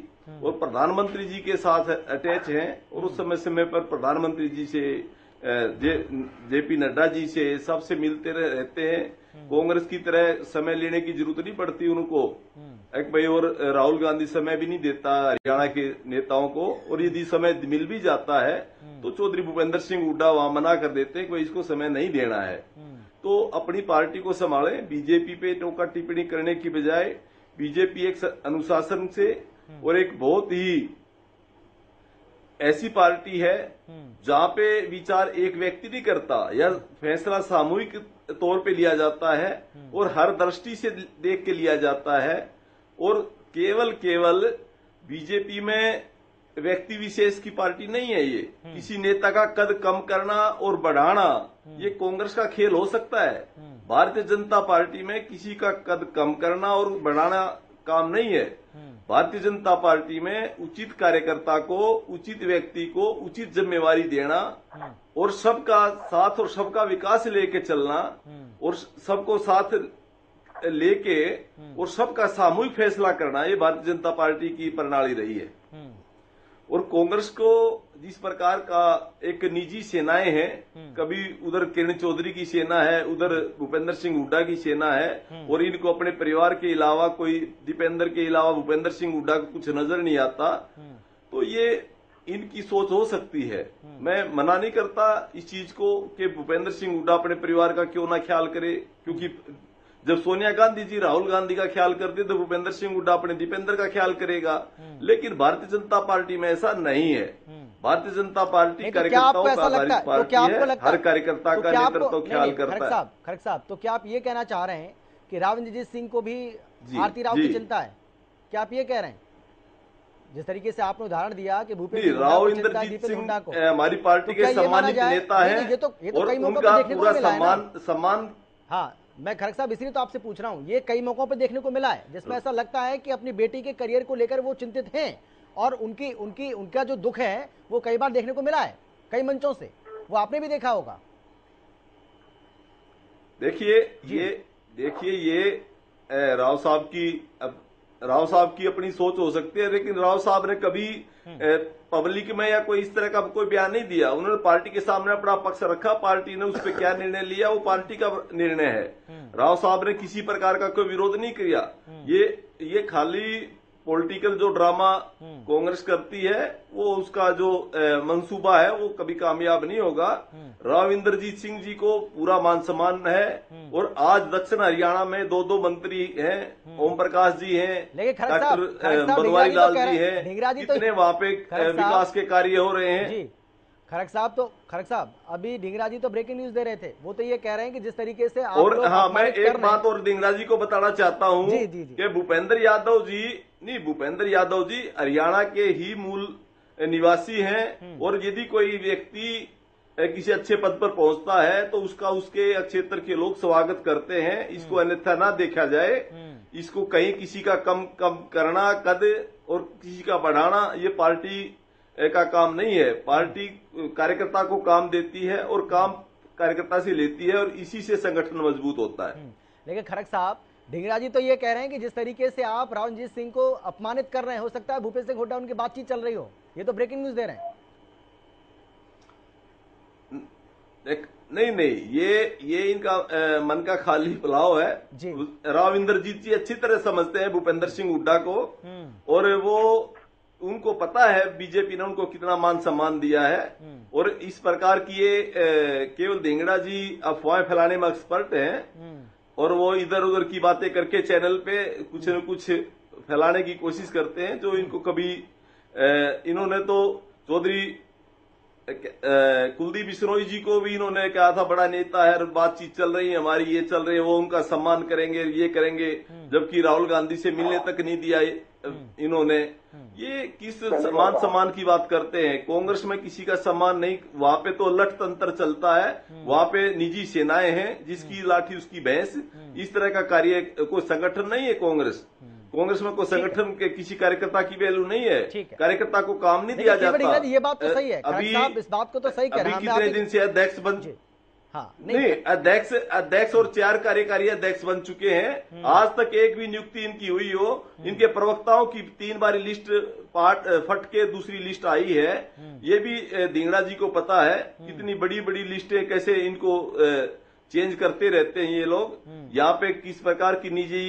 और प्रधानमंत्री जी के साथ अटैच हैं, और उस समय समय पर प्रधानमंत्री जी से जेपी नड्डा जी से सबसे मिलते रहते हैं। कांग्रेस की तरह समय लेने की जरूरत नहीं पड़ती उनको। एक भाई और राहुल गांधी समय भी नहीं देता हरियाणा के नेताओं को, और यदि समय मिल भी जाता है तो चौधरी भूपेंद्र सिंह हुड्डा वहां मना कर देते हैं कि इसको समय नहीं देना है। तो अपनी पार्टी को संभालें, बीजेपी पे टोका टिप्पणी करने की बजाय बीजेपी एक अनुशासन से और एक बहुत ही ऐसी पार्टी है जहां पे विचार एक व्यक्ति नहीं करता, या फैसला सामूहिक तौर पे लिया जाता है और हर दृष्टि से देख के लिया जाता है। और केवल बीजेपी में व्यक्ति विशेष की पार्टी नहीं है ये। किसी नेता का कद कम करना और बढ़ाना ये कांग्रेस का खेल हो सकता है। भारतीय जनता पार्टी में किसी का कद कम करना और बढ़ाना काम नहीं है। भारतीय जनता पार्टी में उचित कार्यकर्ता को, उचित व्यक्ति को उचित जिम्मेवारी देना, और सबका साथ और सबका विकास लेके चलना, और सबको साथ लेके और सबका सामूहिक फैसला करना, ये भारतीय जनता पार्टी की प्रणाली रही है। और कांग्रेस को जिस प्रकार का एक निजी सेनाएं हैं, कभी उधर किरण चौधरी की सेना है, उधर भूपेंद्र सिंह हुड्डा की सेना है, और इनको अपने परिवार के अलावा, कोई दीपेंद्र के अलावा भूपेंद्र सिंह हुड्डा को कुछ नजर नहीं आता, तो ये इनकी सोच हो सकती है। मैं मना नहीं करता इस चीज को कि भूपेंद्र सिंह हुड्डा अपने परिवार का क्यों ना ख्याल करे, क्योंकि जब सोनिया गांधी जी राहुल गांधी का ख्याल करते तो भूपेंद्र सिंह हुड्डा अपने दीपेंद्र का ख्याल करेगा। लेकिन भारतीय जनता पार्टी में ऐसा नहीं है। भारतीय जनता पार्टी कार्यकर्ताओं का आधारित पार्टी है, हर कार्यकर्ता का नेतृत्व ख्याल करता है। खड़ग साहब, तो क्या आप ये कहना चाह रहे हैं कि राव इंद्रजीत सिंह को भी आरती राव की चिंता है? क्या आप ये कह रहे हैं? जिस तरीके से आपने उदाहरण दिया कि भूपेंद्र राव इंद्रजीत सिंह हमारी पार्टी के सम्मानित नेता है, और उनका पूरा सम्मान। हाँ, मैं खड़ग साहब इसीलिए तो आपसे पूछ रहा हूँ, ये कई मौकों पर देखने को मिला है जिसमें ऐसा लगता है कि अपनी बेटी के करियर को लेकर वो चिंतित हैं, और उनका जो दुख है वो कई बार देखने को मिला है कई मंचों से, वो आपने भी देखा होगा। देखिए ये राव साहब की अपनी सोच हो सकती है, लेकिन राव साहब ने कभी पब्लिक में या कोई इस तरह का कोई बयान नहीं दिया। उन्होंने पार्टी के सामने अपना पक्ष रखा, पार्टी ने उस पर क्या निर्णय लिया वो पार्टी का निर्णय है। राव साहब ने किसी प्रकार का कोई विरोध नहीं किया। ये खाली पॉलिटिकल जो ड्रामा कांग्रेस करती है, वो उसका जो मंसूबा है वो कभी कामयाब नहीं होगा। राव इंद्रजीत सिंह जी को पूरा मान सम्मान है, और आज दक्षिण हरियाणा में 2 मंत्री हैं, ओम प्रकाश जी हैं, डॉक्टर बनवारी लाल जी हैं, कितने वहां पे विकास के कार्य हो रहे हैं। खड़ग साहब अभी ढींगरा जी तो ब्रेकिंग न्यूज दे रहे थे, वो तो ये कह रहे हैं कि जिस तरीके से आप और हाँ, मैं एक बात और ढींगरा जी को बताना चाहता हूँ कि भूपेंद्र यादव जी हरियाणा के ही मूल निवासी हैं, और यदि कोई व्यक्ति किसी अच्छे पद पर पहुंचता है तो उसके क्षेत्र के लोग स्वागत करते हैं। इसको अन्यथा ना देखा जाए, इसको कहीं किसी का कम करना कद और किसी का बढ़ाना ये पार्टी का काम नहीं है। पार्टी कार्यकर्ता को काम देती है और काम कार्यकर्ता से लेती है, और इसी से संगठन मजबूत होता है। लेकिन खड़ग साहब, ढींगरा जी तो ये कह रहे हैं कि जिस तरीके से आप राव इंद्रजीत सिंह को अपमानित कर रहे हैं, हो सकता है भूपेश सिंह हुड्डा उनकी बातचीत चल रही हो, ये तो ब्रेकिंग न्यूज दे रहे हैं। नहीं, ये इनका मन का खाली पुलाव है। राव इंद्रजीत जी अच्छी तरह समझते हैं भूपेंद्र सिंह हुड्डा को, और वो उनको पता है बीजेपी ने उनको कितना मान सम्मान दिया है, और इस प्रकार की ये केवल धिंगड़ा जी अफवाहें फैलाने में एक्सपर्ट हैं, और वो इधर उधर की बातें करके चैनल पे कुछ न कुछ फैलाने की कोशिश करते हैं, जो इनको कभी इन्होंने तो चौधरी कुलदीप बिश्नोई जी को भी इन्होंने कहा था बड़ा नेता है, बातचीत चल रही है हमारी, ये चल रही है, वो उनका सम्मान करेंगे, ये करेंगे, जबकि राहुल गांधी से मिलने तक नहीं दिया इन्होंने। ये किस सम्मान की बात करते हैं? कांग्रेस में किसी का सम्मान नहीं, वहां पे तो लठ तंत्र चलता है, वहां पे निजी सेनाएं हैं, जिसकी लाठी उसकी भैंस। इस तरह का कार्य कोई संगठन नहीं है कांग्रेस में कोई संगठन के किसी कार्यकर्ता की वैल्यू नहीं है, कार्यकर्ता को काम नहीं दिया जाता। ये बात तो सही है, अभी इस बात को तो सही कह रहे हैं। कितने दिन से अध्यक्ष बन नहीं अध्यक्ष और 4 कार्यकारी अध्यक्ष बन चुके हैं, आज तक एक भी नियुक्ति इनकी हुई हो? इनके प्रवक्ताओं की 3 बार लिस्ट फट के दूसरी लिस्ट आई है, ये भी धिंगड़ा जी को पता है। कितनी बड़ी बड़ी लिस्टें कैसे इनको चेंज करते रहते हैं ये लोग। यहाँ पे किस प्रकार की निजी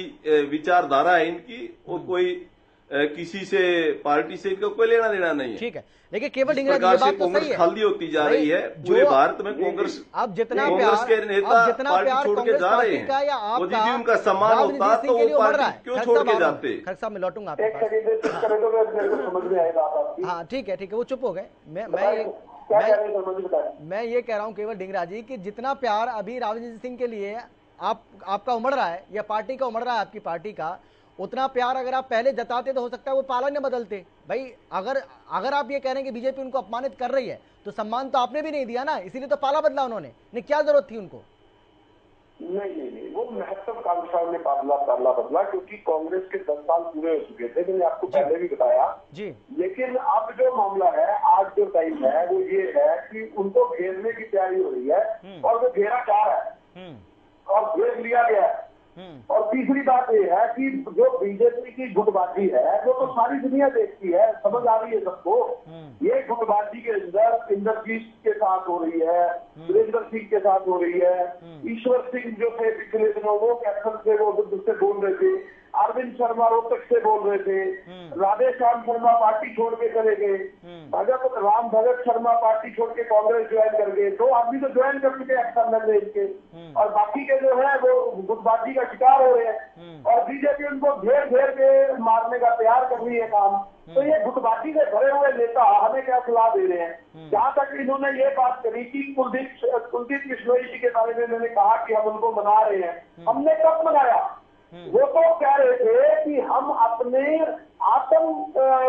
विचारधारा है इनकी, और कोई किसी से पार्टी से इनका कोई लेना देना नहीं है। ठीक है, लेकिन केवल धिंगड़ा जी, ये बात तो सही है, खाली होती जा रही है पूरे भारत में। कांग्रेस अब जितना कांग्रेस के नेता पार्टी छोड़ के जा रहे हैं, वो यदि उनका सम्मान होता तो वो पार्टी क्यों छोड़ के जाते? खड़ग साहब मैं लौटूंगा आपके पास। समझ में आएगा आपकी। हाँ ठीक है, वो चुप हो गए। मैं ये कह रहा हूँ केवल धिंगड़ा जी कि जितना प्यार अभी राजनीति सिंह के लिए आपका उमड़ रहा है, या पार्टी का उमड़ रहा है आपकी पार्टी का, उतना प्यार अगर आप पहले जताते तो हो सकता है वो पाला न बदलते। भाई अगर आप ये कह रहे हैं कि बीजेपी उनको अपमानित कर रही है, तो सम्मान तो आपने भी नहीं दिया ना, इसीलिए तो पाला बदला उन्होंने। नहीं, क्या जरूरत थी उनको? नहीं, वो महत्वाकांक्षाओं ने पाला बदला, क्योंकि कांग्रेस के 10 साल पूरे हो चुके थे, मैंने आपको पहले भी बताया जी। लेकिन अब जो मामला है, आज जो टाइम है, वो ये है कि उनको घेरने की तैयारी हो रही है, और वो घेरा जा रहा है और घेर लिया गया है। और तीसरी बात यह है कि जो बीजेपी की गुटबाजी है, वो तो सारी दुनिया देखती है, समझ आ रही है सबको। ये गुटबाजी के अंदर इंद्रजीत के साथ हो रही है, वीरेंद्र सिंह के साथ हो रही है, ईश्वर सिंह जो थे पिछले दिनों वो कैप्टन से वो से बोल रहे थे, अरविंद शर्मा रोहतक से बोल रहे थे, राधेश्याम शर्मा पार्टी छोड़ के चले गए, राम भगत शर्मा पार्टी छोड़ के कांग्रेस ज्वाइन कर गए। 2 आदमी तो ज्वाइन कर चुके एक्सटर्नल रेंज के, और बाकी के जो है वो गुटबाजी का शिकार हो रहे हैं, और बीजेपी उनको घेर के मारने का तैयार कर रही है काम। तो ये गुटबाजी से भरे हुए नेता हमें क्या सलाह दे रहे हैं? जहाँ तक इन्होंने ये बात करी कि कुलदीप बिश्नोई जी के बारे में इन्होंने कहा कि हम उनको मना रहे हैं, हमने कब मनाया? वो तो कह रहे थे कि हम अपने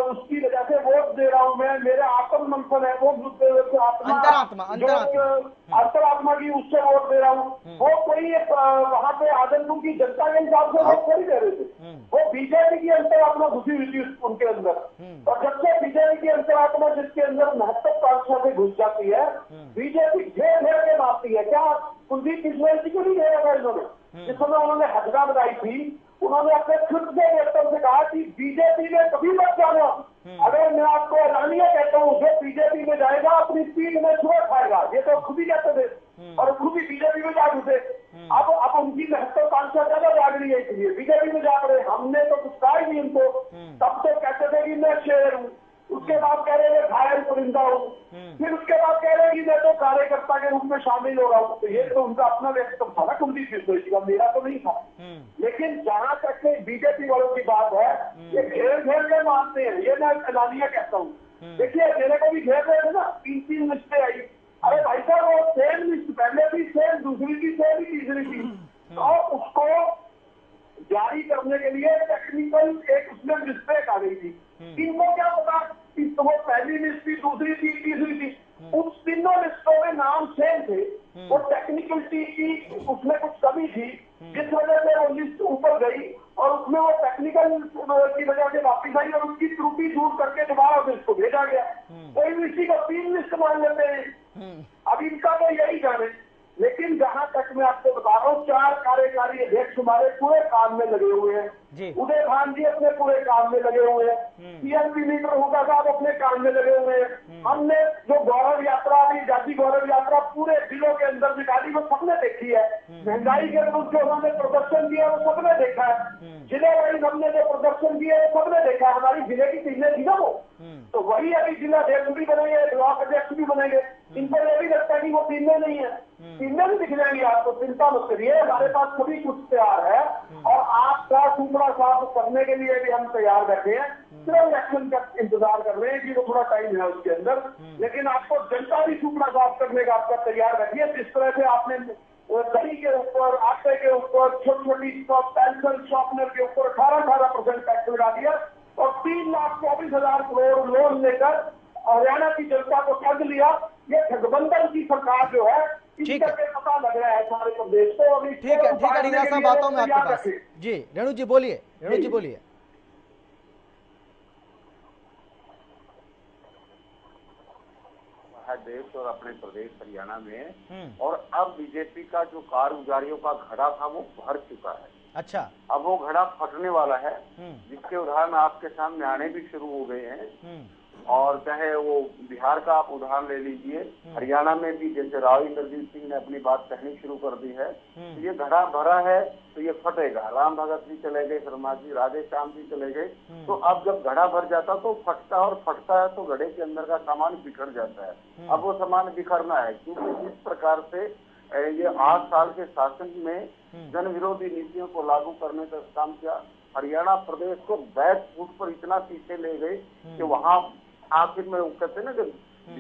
उसकी वजह से वोट दे रहा हूँ मैं, मेरा आत्म मंथन है, वो अंतरात्मा की उससे वोट दे रहा हूँ। वो कोई वहाँ पे आदमपुर की जनता के हिसाब से वोट नहीं दे रहे थे, वो बीजेपी की अंतरात्मा घुसी हुई थी उनके अंदर। और जब से बीजेपी की अंतरात्मा जिसके अंदर महत्वाकांक्षा से घुस जाती है, बीजेपी घेर के मारती है। क्या कुलदीप बिश्नोई जी को नहीं घेरा था इन्होंने? जिस समय उन्होंने हजरा बनाई थी, उन्होंने अपने खुद के नेतृत्व से कहा कि बीजेपी में कभी मत जाना। अगर मैं आपको ऐलानिया कहता हूँ, जो बीजेपी में जाएगा अपनी पीठ में छुआ खाएगा, ये तो खुद ही कहते थे, और खुद ही बीजेपी में जा घुसे। अब उनकी महत्वाकांक्षा ज्यादा जाग रही है, इसलिए बीजेपी में जा रहे। हमने तो कुछ कहा ही नहीं उनको, तब तो कहते थे कि मैं शेर हूँ, उसके बाद कह रहे हैं घायल परिंदा हूँ, फिर उसके बाद कह रहे हैं कि मैं तो कार्यकर्ता के रूप में शामिल हो रहा हूँ। तो ये तो उनका अपना व्यक्तित्व था ना कुलदीप बिश्नोई जी का, मेरा तो नहीं था। लेकिन जहां तक बीजेपी वालों की बात है, ये घेर के मानते हैं, ये मैं ऐलानिया कहता हूँ। देखिए मेरे को भी घेर रहे थे ना, 3 लिस्टें आई। अरे भाई साहब, वो सेम लिस्ट पहले भी सेम, दूसरी भी सेम, तीसरी थी, और उसको जारी करने के लिए टेक्निकल एक उसमें मिस्टेक आ गई थी। इनको क्या पता कि वो पहली लिस्ट थी, दूसरी थी, तीसरी थी, उन तीनों लिस्टों में नाम सेम थे। वो टेक्निकलिटी की उसमें कुछ कमी थी, जिस वजह से वो लिस्ट ऊपर गई, और उसमें वो टेक्निकल की वजह से वापिस आई, और उसकी त्रुटि दूर करके दोबारा लिस्ट को भेजा गया। कोई भी इसी का 3 लिस्ट मान लेते हैं, अब इनका तो यही जाने। लेकिन जहां तक मैं आपको बता रहा हूँ, 4 कार्यकारी अध्यक्ष हमारे पूरे काम में लगे हुए हैं। उदय भान जी अपने पूरे काम में लगे हुए हैं, पीएनपी लीडर हुडा साहब अपने काम में लगे हुए हैं। हमने जो गौरव यात्रा, आजादी गौरव यात्रा पूरे जिलों के अंदर निकाली, वो सबने देखी है। महंगाई के विरुद्ध जो हमने प्रदर्शन किया वो सबने देखा है। जिले वाइज हमने जो प्रदर्शन किया वो सबने देखा है। हमारी जिले की टीमें थी ना, वो तो वही अभी जिला अध्यक्ष भी बनेंगे, ब्लॉक अध्यक्ष भी बनेंगे। इनको ये भी लगता है कि वो टीम में नहीं है, टीम में भी दिख जाएंगे आपको, चिंता मत करिए, हमारे पास सभी कुछ तैयार है और आपका टुकड़ा साफ करने के लिए भी हम तैयार बैठे हैं। सिर्फ इलेक्शन का इंतजार कर रहे हैं कि वो थोड़ा टाइम है उसके अंदर, लेकिन आपको जनता भी टुकड़ा साफ करने का आपका तैयार बैठिए। जिस तरह से आपने दही के ऊपर, आटे के ऊपर, छोटी छोटी पेंसिल शॉर्पनर के ऊपर 18% टैक्स लगा दिया और 3,24,000 करोड़ लोन लेकर हरियाणा की जनता को ठग लिया। ये ठगबंधन की सरकार जो है, इसके पता लग रहा है सारे प्रदेश को। अभी ठीक है ढींगरा साहब, आता हूँ मैं आपके पास। जी रेणु जी बोलिए, रेणु जी बोलिए। देश और अपने प्रदेश हरियाणा में, और अब बीजेपी का जो कारगुजारियों का घड़ा था वो भर चुका है। अच्छा, अब वो घड़ा फटने वाला है, जिसके उदाहरण आपके सामने आने भी शुरू हो गए हैं। और चाहे वो बिहार का आप उदाहरण ले लीजिए, हरियाणा में भी जैसे राव इंद्रजीत सिंह ने अपनी बात कहनी शुरू कर दी है। तो ये घड़ा भरा है तो ये फटेगा। राम भगत जी चले गए, शर्मा जी, राधे श्याम जी चले गए। तो अब जब घड़ा भर जाता तो फटता, और फटता है तो घड़े के अंदर का सामान बिखर जाता है। अब वो सामान बिखरना है, क्योंकि जिस प्रकार से ये 8 साल के शासन में जन विरोधी नीतियों को लागू करने का काम किया, हरियाणा प्रदेश को बैक फुट पर इतना पीछे ले गए कि वहाँ आखिर में कहते हैं ना कि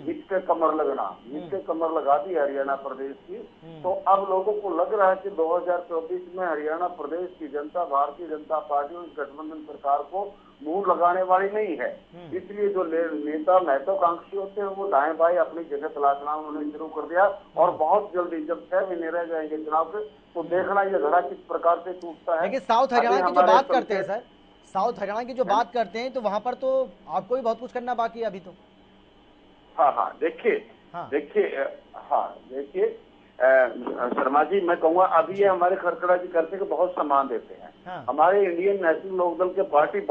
हिट के कमर लगना, हिट के कमर लगा दी हरियाणा प्रदेश की। तो अब लोगों को लग रहा है कि 2024 में हरियाणा प्रदेश की जनता भारतीय जनता पार्टी और गठबंधन सरकार को मुंह लगाने वाली नहीं है। इसलिए जो नेता महत्वाकांक्षी होते हैं वो दाएं बाएं अपनी जगह तलाशना उन्होंने शुरू कर दिया। और बहुत जल्दी जब 6 महीने रह जाएंगे चुनाव के, तो देखना ये घड़ा किस प्रकार से टूटता है। लेकिन साउथ हरियाणा की जो बात करते हैं सर, साउथ हरियाणा की जो बात करते हैं, तो वहां पर तो आपको भी बहुत कुछ करना बाकी है अभी तो। हाँ देखिए शर्मा जी, मैं कहूँगा अभी ये हमारे खरखड़ा जी करते के बहुत सम्मान देते हैं। हमारे इंडियन नेशनल लोकदल के पार्टी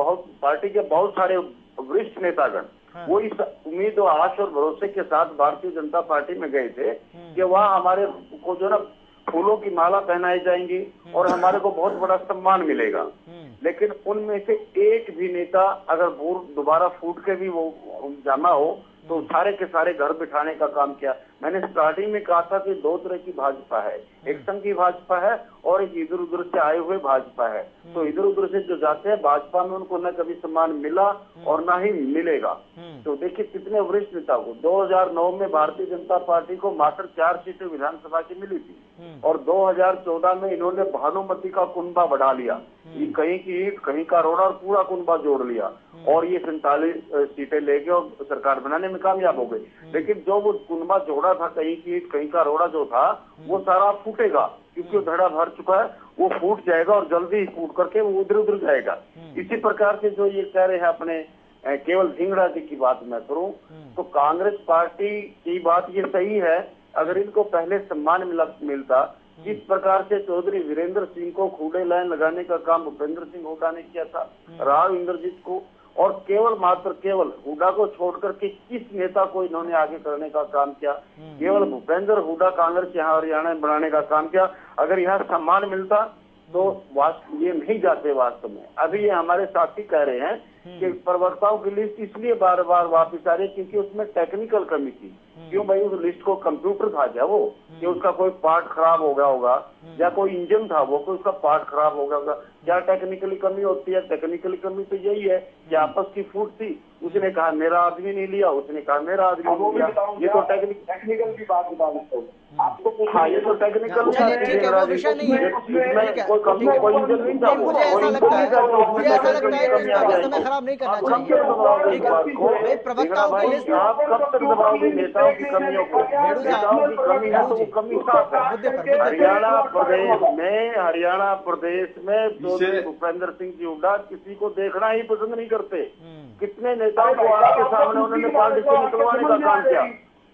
के बहुत सारे वरिष्ठ नेतागण वो इस उम्मीद और आश और भरोसे के साथ भारतीय जनता पार्टी में गए थे कि वहाँ हमारे को जो ना फूलों की माला पहनाई जाएंगी और हमारे को बहुत बड़ा सम्मान मिलेगा। लेकिन उनमें से एक भी नेता अगर दोबारा फूट के भी वो जमा हो तो सारे के सारे घर बिठाने का काम किया। मैंने स्टार्टिंग में कहा था कि 2 तरह की भाजपा है, एक संघी भाजपा है और एक इधर उधर से आए हुए भाजपा है। तो इधर उधर से जो जाते हैं भाजपा में उनको न कभी सम्मान मिला और न ही मिलेगा। तो देखिए कितने वरिष्ठ नेता को 2009 में भारतीय जनता पार्टी को मात्र 4 सीटें विधानसभा की मिली थी और 2014 में इन्होंने भानुमती का कुनबा बढ़ा लिया, कहीं की ईंट कहीं का रोड़ा और पूरा कुनबा जोड़ लिया और ये 47 सीटें लेके और सरकार बनाने में कामयाब हो गई। लेकिन जो वो कुनबा जोड़ा था, कहीं की ईंट कहीं का रोड़ा जो था, वो सारा फूटेगा क्योंकि वो धड़ा भर चुका है, वो फूट जाएगा और जल्दी ही फूट करके वो उधर उधर जाएगा। इसी प्रकार से जो ये कह रहे हैं अपने केवल ढींगरा जी की बात मैं करूं तो कांग्रेस पार्टी की बात ये सही है, अगर इनको पहले सम्मान मिलता। जिस प्रकार से चौधरी वीरेंद्र सिंह को खूड़े लाइन लगाने का काम भूपेंद्र सिंह हुड्डा ने किया था, राव इंद्रजीत को, और केवल हुड्डा को छोड़कर के किस नेता को इन्होंने आगे करने का काम किया? केवल भूपेंद्र हुड्डा कांग्रेस यहाँ हरियाणा में बनाने का काम किया। अगर यहाँ सम्मान मिलता तो ये नहीं जाते वास्तव में। अभी ये हमारे साथी कह रहे हैं कि प्रवक्ताओं की लिस्ट इसलिए बार बार वापिस आ रही है क्योंकि उसमें टेक्निकल कमी थी। क्यों भाई, उस लिस्ट को कंप्यूटर था क्या वो, कि उसका कोई पार्ट खराब हो गया होगा, या कोई इंजन था वो कोई उसका पार्ट खराब हो गया होगा? क्या टेक्निकली कमी होती है? टेक्निकली कमी तो यही है कि आपस की फूट थी, उसने कहा मेरा आदमी नहीं लिया, उसने कहा मेरा आदमी नहीं लिया। ये तो टेक्निकल की बात बता देता हूँ आपको। हाँ, ये तो टेक्निकल मुझे ऐसा लगता है समय खराब नहीं करना चाहिए। प्रवक्ताओं की लिस्ट नेताओं की कमियों को, नेताओं की कमी है तो वो कमी साफ है। हरियाणा प्रदेश में चौधरी भूपेंद्र सिंह जी हुड्डा किसी को देखना ही पसंद नहीं करते। कितने नेताओं को आपके सामने उन्होंने पार्टी से निकलवाने का काम किया।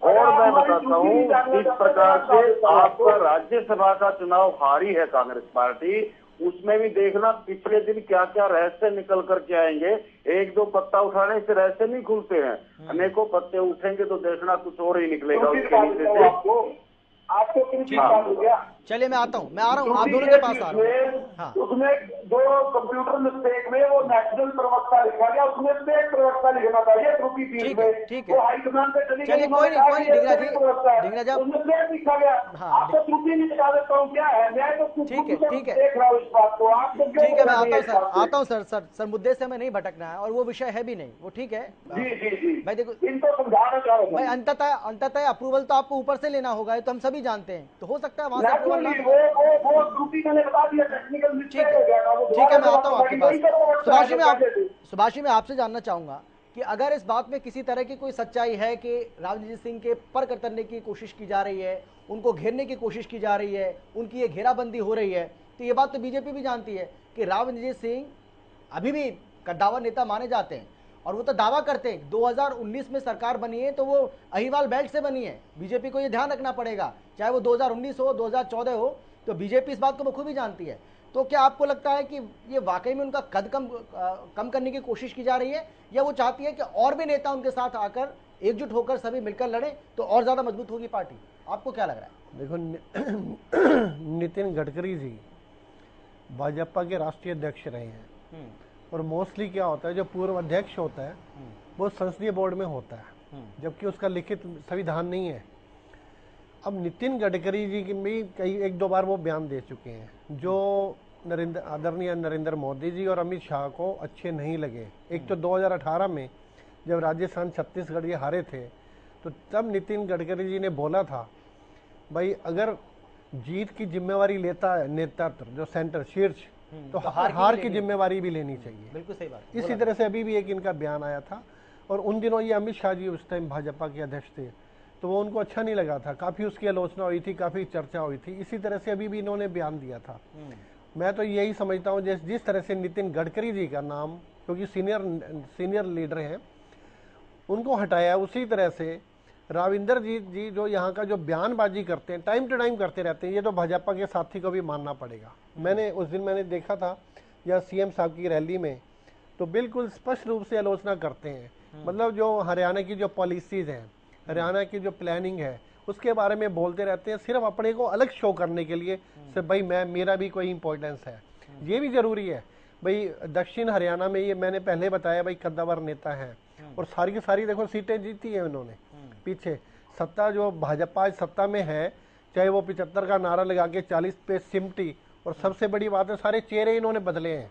और मैं बताता हूँ किस प्रकार से आपका राज्यसभा का चुनाव हारी है कांग्रेस पार्टी, उसमें भी देखना पिछले दिन क्या क्या रहस्य निकल करके आएंगे। 1-2 पत्ता उठाने से रहस्य नहीं खुलते हैं, अनेकों पत्ते उठेंगे तो देखना कुछ और ही निकलेगा उसके नीचे से। आपको त्रुटि बात हो गया। चलिए मैं आता हूँ, मैं आ रहा हूँ, आप दोनों के पास आ रहा हूँ। हाँ। उसमें जो कंप्यूटर मिस्टेक में वो नेशनल प्रवक्ता लिखा गया, उसमें स्टेट प्रवक्ता लिखना चाहिए त्रुटि थी उसमें। ठीक है। वो हाईकमान पे चली चलिए गई, कोई नहीं, कोई नहीं डिंगरा जी, डिंगरा जी उसमें स्टेट लिखा गया। आपको त्रुटि नहीं बता देता हूँ क्या है, मैं तो ठीक है देख रहा हूँ इस बात को। आपको ठीक है, मैं आता हूँ सर, मुद्दे से हमें नहीं भटकना है और वो विषय है भी नहीं, वो ठीक है। जी भाई देखो, इनको समझाना चाह रहा हूँ भाई अंततः अप्रूवल तो आपको ऊपर से लेना होगा, तो हम सभी जानते हैं, तो हो सकता है वहां से अप्रूवल ना। वो त्रुटि मैंने बता दिया, टेक्निकल मिस्टेक हो गया था। ठीक है, मैं आता हूँ आपके पास। सुभाषी मैं आपसे जानना चाहूंगा कि अगर इस बात में किसी तरह की कोई सच्चाई है कि रावनिधि सिंह के पर कतरने की कोशिश की जा रही है, उनको घेरने की कोशिश की जा रही है, उनकी ये घेराबंदी हो रही है, तो ये बात तो बीजेपी भी जानती है कि रावनिधि सिंह अभी भी कद्दावर नेता माने जाते हैं और वो तो दावा करते हैं 2019 में सरकार बनी है तो वो अहिवाल बेल्ट से बनी है। बीजेपी को ये ध्यान रखना पड़ेगा, चाहे वो 2019 हो 2014 हो, तो बीजेपी इस बात को बखूबी जानती है। तो क्या आपको लगता है कि ये वाकई में उनका कद कम करने की कोशिश की जा रही है, या वो चाहती है कि और भी नेता उनके साथ आकर एकजुट होकर सभी मिलकर लड़ें तो और ज्यादा मजबूत होगी पार्टी? आपको क्या लग रहा है? देखो नितिन गडकरी जी भाजपा के राष्ट्रीय अध्यक्ष रहे हैं और मोस्टली क्या होता है, जो पूर्व अध्यक्ष होता है वो संसदीय बोर्ड में होता है, जबकि उसका लिखित संविधान नहीं है। अब नितिन गडकरी जी की भी कई एक दो बार वो बयान दे चुके हैं जो आदरणीय नरेंद्र मोदी जी और अमित शाह को अच्छे नहीं लगे। एक तो 2018 में जब राजस्थान छत्तीसगढ़ ये हारे थे तो तब नितिन गडकरी जी ने बोला था भाई अगर जीत की जिम्मेवारी लेता है नेतृत्व जो सेंटर शीर्ष, तो हार की जिम्मेवारी भी लेनी चाहिए। बिल्कुल सही बात। इसी तरह से अभी भी एक इनका बयान आया था और उन दिनों ये अमित शाह जी उस टाइम भाजपा के अध्यक्ष थे तो वो उनको अच्छा नहीं लगा था, काफी उसकी आलोचना हुई थी, काफी चर्चा हुई थी। इसी तरह से अभी भी इन्होंने बयान दिया था। मैं तो यही समझता हूँ जिस तरह से नितिन गडकरी जी का नाम, क्योंकि सीनियर लीडर हैं, उनको हटाया, उसी तरह से राविंदर जी जो यहाँ का जो बयानबाजी करते हैं, टाइम टू टाइम करते रहते हैं, ये तो भाजपा के साथी को भी मानना पड़ेगा। मैंने उस दिन देखा था या सीएम साहब की रैली में, तो बिल्कुल स्पष्ट रूप से आलोचना करते हैं। मतलब जो हरियाणा की जो पॉलिसीज हैं, हरियाणा की जो प्लानिंग है, उसके बारे में बोलते रहते हैं, सिर्फ अपने को अलग शो करने के लिए से भाई मेरा भी कोई इंपॉर्टेंस है। ये भी जरूरी है भाई। दक्षिण हरियाणा में ये मैंने पहले बताया भाई कद्दावर नेता है और सारी की सारी देखो सीटें जीती है उन्होंने। पीछे सत्ता जो भाजपा सत्ता में है, चाहे वो 75 का नारा लगा के 40 पे सिमटी, और सबसे बड़ी बात है सारे चेहरे इन्होंने बदले हैं।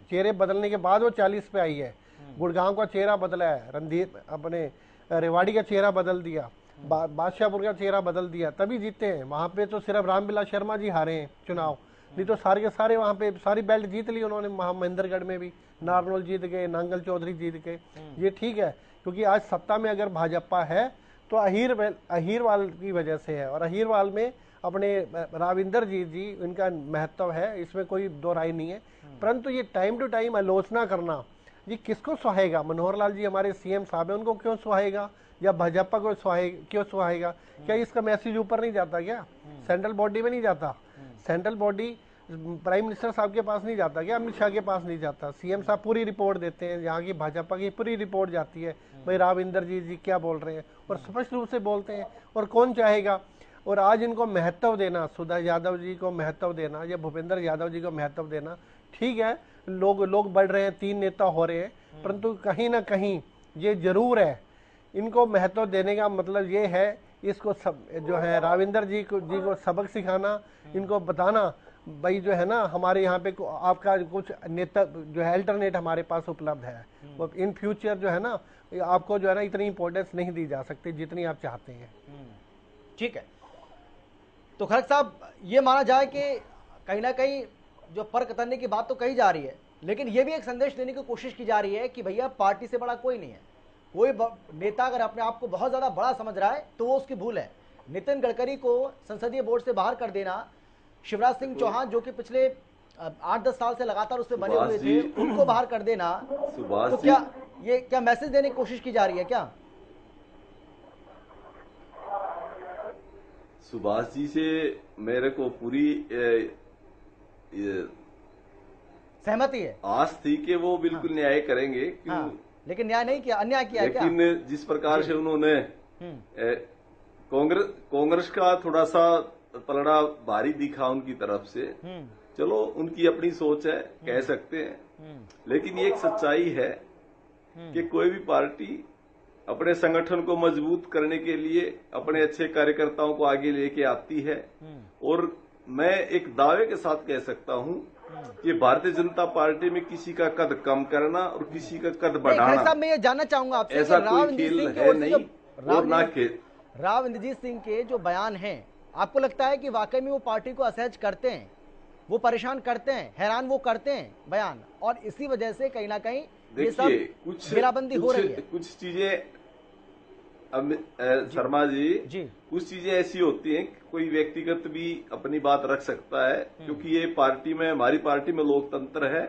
चेहरे बदलने के बाद वो 40 पे आई है। गुड़गांव का चेहरा बदला है, रणधीर अपने रेवाड़ी का चेहरा बदल दिया, बादशाहपुर का चेहरा बदल दिया, तभी जीते हैं। वहां पे तो सिर्फ रामविलास शर्मा जी हारे हैं चुनाव, नहीं तो सारे के सारे वहां पे सारी बेल्ट जीत ली उन्होंने। महेंद्रगढ़ में भी नारनौल जीत गए, नांगल चौधरी जीत गए। ये ठीक है, क्योंकि आज सत्ता में अगर भाजपा है तो अहीरवाल की वजह से है, और अहीरवाल में अपने राविंदर जी इनका महत्व है, इसमें कोई दो राय नहीं है। परंतु ये टाइम टू टाइम आलोचना करना ये किसको सुहाएगा? मनोहर लाल जी हमारे सीएम साहब है, उनको क्यों सुहाएगा, या भाजपा को क्यों सुहाएगा? क्या इसका मैसेज ऊपर नहीं जाता क्या? सेंट्रल बॉडी में नहीं जाता? सेंट्रल बॉडी प्राइम मिनिस्टर साहब के पास नहीं जाता क्या? अमित शाह के पास नहीं जाता? सीएम साहब पूरी रिपोर्ट देते हैं, यहाँ की भाजपा की पूरी रिपोर्ट जाती है भाई राविंदर जी क्या बोल रहे हैं, और स्पष्ट रूप से बोलते हैं। और कौन चाहेगा? और आज इनको महत्व देना, सुधा यादव जी को महत्व देना या भूपेंद्र यादव जी को महत्व देना, ठीक है, लोग बढ़ रहे हैं, 3 नेता हो रहे हैं, परंतु कहीं ना कहीं ये जरूर है, इनको महत्व देने का मतलब ये है इसको जो है राविंदर जी को सबक सिखाना, इनको बताना भाई जो है ना हमारे यहाँ पे आपका कुछ नेता जो है अल्टरनेट हमारे पास उपलब्ध है, इन फ्यूचर जो है ना आपको जो है ना इतनी इंपॉर्टेंस नहीं दी जा सकती जितनी आप चाहते हैं। ठीक है, तो खड़ग साहब ये माना जाए कि कहीं ना कहीं जो पर कतरने की बात तो कही जा रही है, लेकिन ये भी एक संदेश देने की कोशिश की जा रही है कि भैया पार्टी से बड़ा कोई नहीं है। कोई नेता अगर अपने आप को बहुत ज्यादा बड़ा समझ रहा है तो वो उसकी भूल है। नितिन गडकरी को संसदीय बोर्ड से बाहर कर देना, शिवराज सिंह चौहान जो कि पिछले 8-10 साल से लगातार उसमें बने हुए थे, उनको बाहर कर देना, तो क्या मैसेज देने की कोशिश की जा रही है क्या? सुभाष जी से मेरे को पूरी सहमति है, आस थी कि वो बिल्कुल न्याय करेंगे। लेकिन न्याय नहीं किया, अन्याय किया। लेकिन जिस प्रकार से उन्होंने कांग्रेस का थोड़ा सा पलड़ा भारी दिखा उनकी तरफ से। चलो उनकी अपनी सोच है, कह सकते हैं, लेकिन ये एक सच्चाई है कि कोई भी पार्टी अपने संगठन को मजबूत करने के लिए अपने अच्छे कार्यकर्ताओं को आगे लेके आती है। और मैं एक दावे के साथ कह सकता हूं कि भारतीय जनता पार्टी में किसी का कद कम करना और किसी का कद बढ़ाना, साहब मैं ये जानना चाहूंगा आपसे, ऐसा कोई खेल है नहीं और ना खेल। राव इंद्रजीत सिंह के जो बयान हैं, आपको लगता है कि वाकई में वो पार्टी को असहज करते हैं, वो परेशान करते हैं, हैरान वो करते हैं बयान, और इसी वजह से कहीं ना कहीं ये सब घेराबंदी हो रही है? कुछ चीजें शर्मा जी, कुछ चीजें ऐसी होती हैं, कोई व्यक्तिगत भी अपनी बात रख सकता है, क्योंकि ये पार्टी में, हमारी पार्टी में लोकतंत्र है,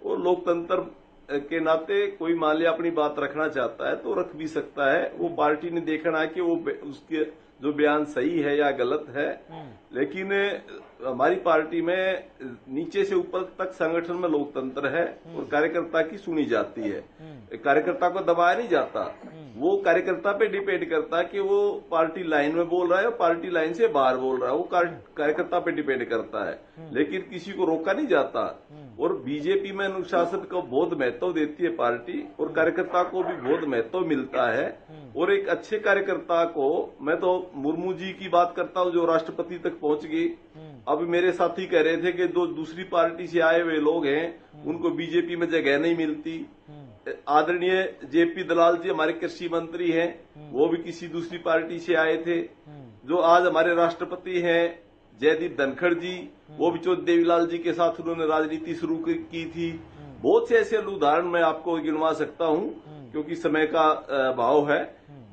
और लोकतंत्र के नाते कोई मान लिया अपनी बात रखना चाहता है तो रख भी सकता है। वो पार्टी ने देखना है कि वो उसके जो बयान सही है या गलत है। लेकिन हमारी पार्टी में नीचे से ऊपर तक संगठन में लोकतंत्र है और कार्यकर्ता की सुनी जाती है। कार्यकर्ता को दबाया नहीं जाता, वो कार्यकर्ता पे डिपेंड करता है कि वो पार्टी लाइन में बोल रहा है और पार्टी लाइन से बाहर बोल रहा है, वो कार्यकर्ता पे डिपेंड करता है, लेकिन किसी को रोका नहीं जाता। और बीजेपी में अनुशासन को बहुत महत्व देती है पार्टी, और कार्यकर्ता को भी बहुत महत्व मिलता है। और एक अच्छे कार्यकर्ता को, मैं तो मुर्मू जी की बात करता हूं जो राष्ट्रपति तक पहुंच गई। अब मेरे साथी कह रहे थे कि जो दूसरी पार्टी से आए हुए लोग हैं उनको बीजेपी में जगह नहीं मिलती। आदरणीय जेपी दलाल जी हमारे कृषि मंत्री हैं, वो भी किसी दूसरी पार्टी से आए थे। जो आज हमारे राष्ट्रपति हैं जयदीप धनखड़ जी, वो भी चौधरी देवीलाल जी के साथ उन्होंने राजनीति शुरू की थी। बहुत से ऐसे उदाहरण मैं आपको गिनवा सकता हूं, क्योंकि समय का अभाव है,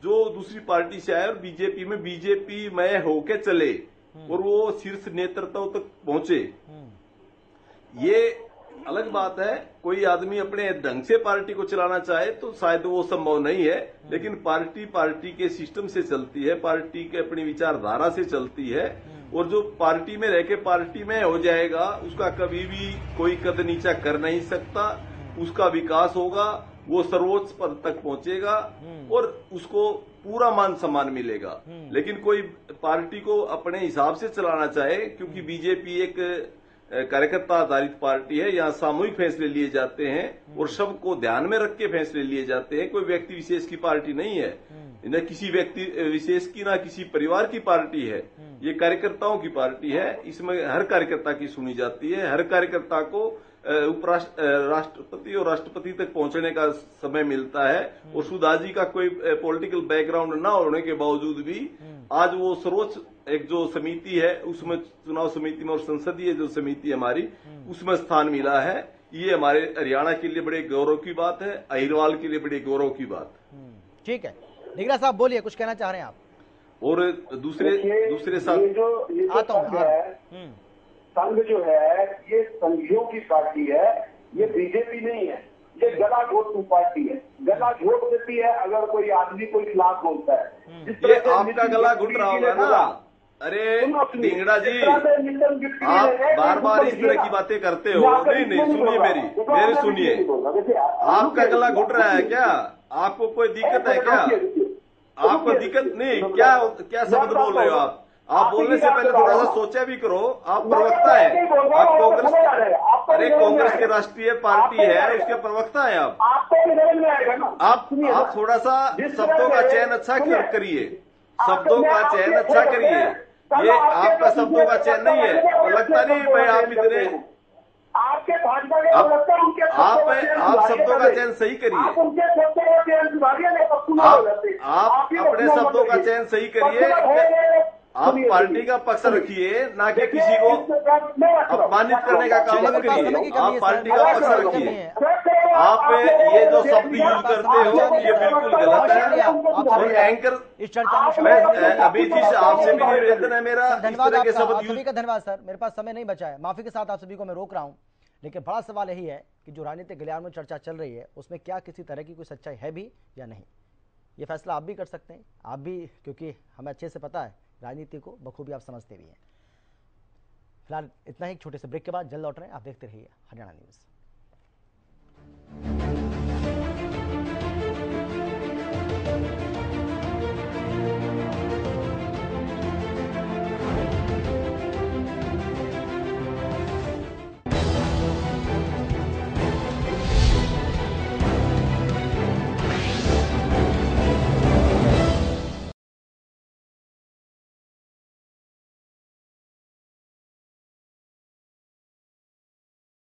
जो दूसरी पार्टी से आए और बीजेपी में होके चले और वो शीर्ष नेतृत्व तक पहुंचे। ये अलग बात है, कोई आदमी अपने ढंग से पार्टी को चलाना चाहे तो शायद वो संभव नहीं है, लेकिन पार्टी के सिस्टम से चलती है, पार्टी के अपनी विचारधारा से चलती है। और जो पार्टी में रह के पार्टी में हो जाएगा उसका कभी भी कोई कद नीचा कर नहीं सकता, उसका विकास होगा, वो सर्वोच्च पद तक पहुंचेगा और उसको पूरा मान सम्मान मिलेगा। लेकिन कोई पार्टी को अपने हिसाब से चलाना चाहे, क्योंकि बीजेपी एक कार्यकर्ता आधारित पार्टी है, यहाँ सामूहिक फैसले लिए जाते हैं और सबको ध्यान में रख के फैसले लिए जाते हैं। कोई व्यक्ति विशेष की पार्टी नहीं है, न किसी व्यक्ति विशेष की, ना किसी परिवार की पार्टी है, ये कार्यकर्ताओं की पार्टी है। इसमें हर कार्यकर्ता की सुनी जाती है, हर कार्यकर्ता को राष्ट्रपति और राष्ट्रपति तक पहुंचने का समय मिलता है। और सुधा जी का कोई पॉलिटिकल बैकग्राउंड न होने के बावजूद भी आज वो सर्वोच्च एक जो समिति है उसमें, चुनाव समिति में और संसदीय जो समिति हमारी, उसमें स्थान मिला है। ये हमारे हरियाणा के लिए बड़े गौरव की बात है, अहिरवाल के लिए बड़ी गौरव की बात। ठीक है, निगरा साहब बोलिए, कुछ कहना चाह रहे हैं आप? और दूसरे साथ आता हूं, संघ जो है ये संघियों की पार्टी है, ये बीजेपी नहीं है, ये गला घोटू पार्टी है। गला घोट देती है अगर कोई आदमी कोई खिलाफ बोलता है। ये आपका गला घुट रहा होगा ना। अरे ढींगड़ा जी, आप बार बार इस तरह की बातें करते हो। नहीं, सुनिए मेरी सुनिए। आपका गला घुट रहा है क्या? आपको कोई दिक्कत है क्या? आपको दिक्कत नहीं, क्या शब्द बोल रहे हो आप? आप बोलने से पहले थोड़ा सा सोचा भी करो। आप प्रवक्ता है, आप कांग्रेस, अरे कांग्रेस के राष्ट्रीय पार्टी है, उसके प्रवक्ता है आप थोड़ा सा शब्दों का चयन अच्छा करिए, शब्दों का चयन अच्छा करिए। ये आपका शब्दों का चयन नहीं है, तो लगता नहीं भाई आप इतने, आप शब्दों का चयन सही करिए, आप अपने शब्दों का चयन सही करिए। आप पार्टी का पक्ष रखिए, ना कि किसी को अपमानित करने का काम मत करिए। आप पार्टी का पक्ष रखिए। आप ये जो शब्द यूज करते हो ये बिल्कुल गलत है। और एंकर अभी जी आपसे भी निवेदन है मेरा, इस तरह के शब्द यूज। सभी का धन्यवाद सर, मेरे पास समय नहीं बचा है, माफी के साथ आप सभी को मैं रोक रहा हूँ। लेकिन बड़ा सवाल यही है कि जो राजनीतिक गलियार में चर्चा चल रही है उसमें क्या किसी तरह की कोई सच्चाई है भी या नहीं, ये फैसला आप भी कर सकते हैं। आप भी, क्योंकि हमें अच्छे से पता है राजनीति को बखूबी, आप समझते भी हैं। फिलहाल इतना ही, छोटे से ब्रेक के बाद जल्द लौट रहे हैं, आप देखते रहिए हरियाणा न्यूज़।